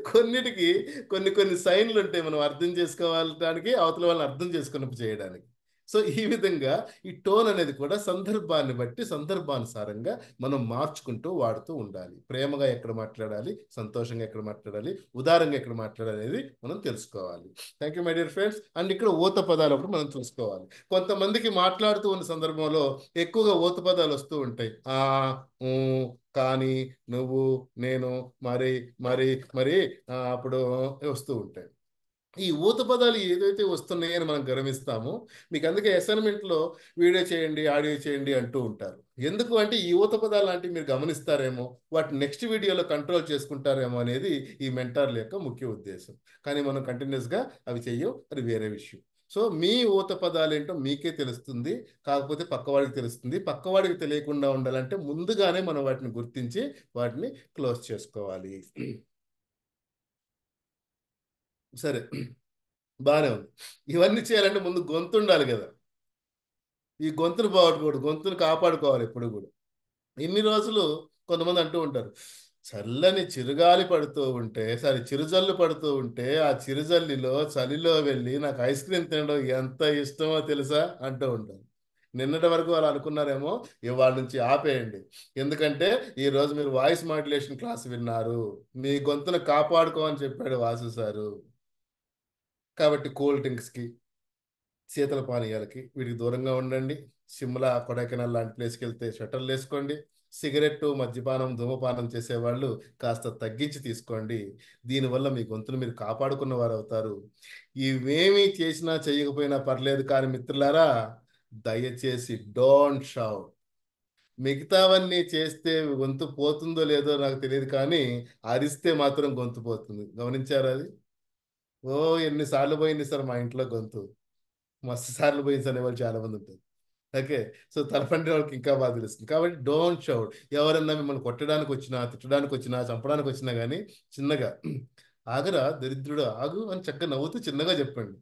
కొన్నిటికి కొన్ని సైన్లు ఉంటాయి మనం అర్థం చేసుకోవడానికి, అవతల వాళ్ళని అర్థం చేసుకున్నప్పుడు చేయడానికి. సో ఈ విధంగా ఈ టోన్ అనేది కూడా సందర్భాన్ని బట్టి సందర్భానుసారంగా మనం మార్చుకుంటూ వాడుతూ ఉండాలి. ప్రేమగా ఎక్కడ మాట్లాడాలి, సంతోషంగా ఎక్కడ మాట్లాడాలి, ఉదారంగా ఎక్కడ మాట్లాడాలి అనేది మనం తెలుసుకోవాలి. Thank you my dear friends. And ఇక్కడ ఊత పదాలు అప్పుడు మనం చూసుకోవాలి. కొంతమందికి మాట్లాడుతూ ఉన్న సందర్భంలో ఎక్కువగా ఊత పదాలు వస్తూ ఉంటాయి. కానీ, నువ్వు, నేను, మరి మరి మరి అప్పుడు వస్తూ ఉంటాయి. ఈ ఊత పదాలు ఏదైతే వస్తున్నాయని మనం గమనిస్తామో, మీకు అందుకే అసైన్మెంట్లో వీడియో చేయండి, ఆడియో చేయండి అంటూ ఉంటారు. ఎందుకు అంటే ఈ ఊత పదాలు లాంటివి మీరు గమనిస్తారేమో, వాటి నెక్స్ట్ వీడియోలో కంట్రోల్ చేసుకుంటారేమో అనేది ఈ మెంటార్ల యొక్క ముఖ్య ఉద్దేశం. కానీ మనం కంటిన్యూస్గా అవి చెయ్యం, అది వేరే విషయం. సో మీ ఊత పదాలు ఏంటో మీకే తెలుస్తుంది, కాకపోతే పక్కవాడికి తెలుస్తుంది. పక్కవాడికి తెలియకుండా ఉండాలంటే ముందుగానే మనం వాటిని గుర్తించి వాటిని క్లోజ్ చేసుకోవాలి. సరే, బాగానే ఉంది. ఇవన్నీ చేయాలంటే ముందు గొంతు ఉండాలి కదా. ఈ గొంతును బాగొట్టుకోడు, గొంతును కాపాడుకోవాలి ఎప్పుడు కూడా. ఇన్ని రోజులు కొంతమంది అంటూ ఉంటారు, చల్లని చిరుగాలి పడుతూ ఉంటే, చిరుజల్లు పడుతూ ఉంటే ఆ చిరుజల్లిలో చలిలో వెళ్ళి నాకు ఐస్ క్రీమ్ తినడం ఎంత ఇష్టమో తెలుసా అంటూ ఉంటారు. నిన్నటి వరకు వాళ్ళు అనుకున్నారేమో, ఇవాళ నుంచి ఆపేయండి. ఎందుకంటే ఈరోజు మీరు వాయిస్ మాడ్యులేషన్ క్లాస్ విన్నారు, మీ గొంతును కాపాడుకోమని చెప్పాడు వాసు సారు. కాబట్టి కూల్ డ్రింక్స్కి, శీతల పానీయాలకి వీటికి దూరంగా ఉండండి. సిమ్లా, కొడైకెనాల్ లాంటి ప్లేస్కి వెళ్తే షట్టర్లు వేసుకోండి. సిగరెట్, మద్యపానం, ధూమపానం చేసేవాళ్ళు కాస్త తగ్గించి తీసుకోండి. దీనివల్ల మీ గొంతును మీరు కాపాడుకున్న వారు అవుతారు. ఇవేమీ చేసినా చేయకపోయినా పర్లేదు, కానీ మిత్రులారా దయచేసి డోంట్ షౌట్. మిగతావన్నీ చేస్తే గొంతు పోతుందో లేదో నాకు తెలియదు, కానీ అరిస్తే మాత్రం గొంతు పోతుంది. గమనించారా అది? ఎన్నిసార్లు పోయింది సార్ మా ఇంట్లో గొంతు, మస్తు సార్లు పోయింది అనేవాళ్ళు చాలా మంది ఉంటారు. ఓకే, సో తలపండి వాళ్ళకి ఇంకా బాగా తెలుస్తుంది. కాబట్టి డోంట్ షౌట్. ఎవరన్నా మిమ్మల్ని కొట్టడానికి వచ్చినా, తిట్టడానికి వచ్చినా, చంపడానికి వచ్చినా కానీ చిన్నగా ఆగరా దరిద్రుడు ఆగు అని చక్కగా నవ్వుతూ చిన్నగా చెప్పండి.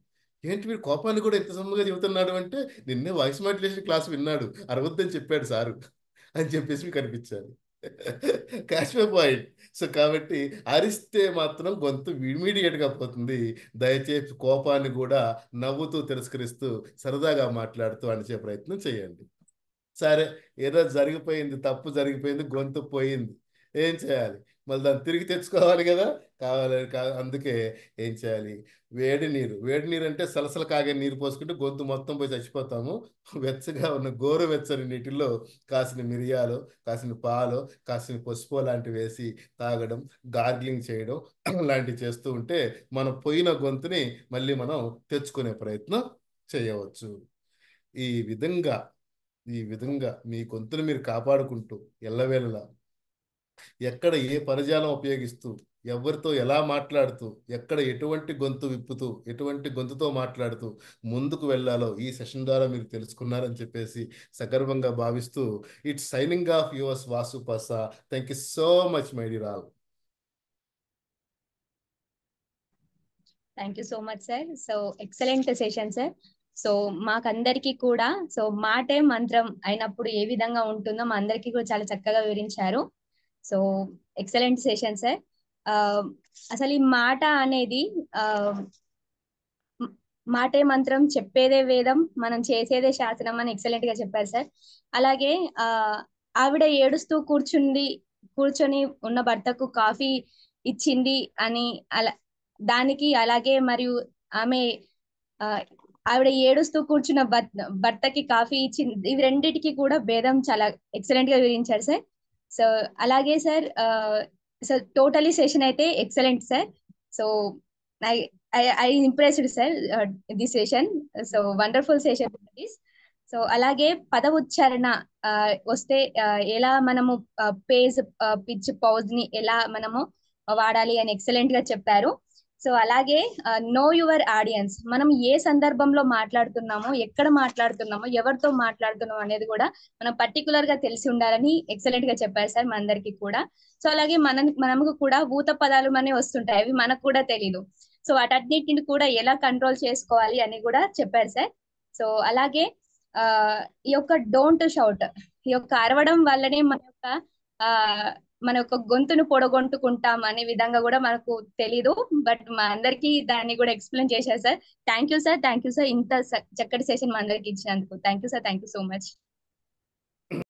ఏంటి వీడు కోపాన్ని కూడా ఎంత సొమ్ముగా చెబుతున్నాడు అంటే, నిన్నే వాయిస్ మాడ్యులేషన్ క్లాస్ విన్నాడు, అరవద్దని చెప్పాడు సారు అని చెప్పేసి మీకు అనిపించాలి. Cash my point. సో కాబట్టి అరిస్తే మాత్రం గొంతు ఇమీడియట్గా పోతుంది. దయచేసి కోపాన్ని కూడా నవ్వుతూ తిరస్కరిస్తూ సరదాగా మాట్లాడుతూ అణిచే ప్రయత్నం చేయండి. సరే, ఏదో జరిగిపోయింది, తప్పు జరిగిపోయింది, గొంతు పోయింది, ఏం చేయాలి? మళ్ళీ దాన్ని తిరిగి తెచ్చుకోవాలి కదా. అందుకే ఏం చేయాలి? వేడి నీరు అంటే సలసల కాగే నీరు పోసుకుంటే గొంతు మొత్తం పోయి చచ్చిపోతాము. వెచ్చగా ఉన్న గోరువెచ్చని నీటిలో కాసిన మిరియాలు, కాసిన పాలు, కాసిన పసుపు లాంటివి వేసి తాగడం, గార్గిలింగ్ చేయడం లాంటివి చేస్తూ ఉంటే మనం పోయిన గొంతుని మళ్ళీ మనం తెచ్చుకునే ప్రయత్నం చేయవచ్చు. ఈ విధంగా మీ గొంతును మీరు కాపాడుకుంటూ ఎల్లవేళలా ఎక్కడ ఏ పదజాలం ఉపయోగిస్తూ, ఎవరితో ఎలా మాట్లాడుతూ, ఎక్కడ ఎటువంటి గొంతు విప్పుతూ, ఎటువంటి గొంతుతో మాట్లాడుతూ ముందుకు వెళ్ళాలో ఈ సెషన్ ద్వారా మీరు తెలుసుకున్నారని చెప్పేసి సగర్వంగా భావిస్తూ it's signing off yours Vasu Pasa. Thank you so much my dear all. Thank you so much sir. So excellent session sir. So మాకందరికి కూడా సో మాటే మంత్రం అయినప్పుడు ఏ విధంగా ఉంటుందో మా అందరికీ కూడా చాలా చక్కగా వివరించారు. So excellent session sir. అసలు ఈ మాట అనేది మాటే మంత్రం, చెప్పేదే వేదం, మనం చేసేదే శాసనం అని ఎక్సలెంట్ గా చెప్పారు సార్. అలాగే ఆవిడ ఏడుస్తూ కూర్చొని ఉన్న భర్తకు కాఫీ ఇచ్చింది అని దానికి అలాగే మరియు ఆమె ఆ, ఆవిడ ఏడుస్తూ కూర్చున్న భర్తకి కాఫీ ఇచ్చింది, ఇవి రెండిటికి కూడా భేదం చాలా ఎక్సలెంట్ గా వివరించారు సార్. సో అలాగే సార్ సార్ టోటలీ సెషన్ అయితే excellent sir. So I impressed sir the session. So wonderful session this. So అలాగే పద ఉచ్చారణ వస్తే ఎలా మనము పేజ్ పిచ్ పౌజ్ ని ఎలా మనము వాడాలి అని ఎక్సలెంట్ గా చెప్పారు. సో అలాగే నో యువర్ ఆడియన్స్, మనం ఏ సందర్భంలో మాట్లాడుతున్నామో, ఎక్కడ మాట్లాడుతున్నామో, ఎవరితో మాట్లాడుతున్నామో అనేది కూడా మనం పర్టికులర్ గా తెలిసి ఉండాలని ఎక్సలెంట్ గా చెప్పారు సార్ మనందరికి కూడా. సో అలాగే మనకు కూడా ఊత పదాలు అనే వస్తుంటాయి, అవి మనకు కూడా తెలీదు. సో వాటన్నిటిని కూడా ఎలా కంట్రోల్ చేసుకోవాలి అని కూడా చెప్పారు సార్. సో అలాగే ఈ యొక్క డోంట్ షౌట్, ఈ యొక్క అరవడం వల్లనే మన యొక్క గొంతును పొడగొంటుకుంటాం అనే విధంగా కూడా మనకు తెలీదు. బట్ మా అందరికి దాన్ని కూడా ఎక్స్ప్లెయిన్ చేశారు sir. Thank you sir, thank you sir, ఇంత చక్కటి సెషన్ మా అందరికి ఇచ్చినందుకు. Thank you sir, thank you so much.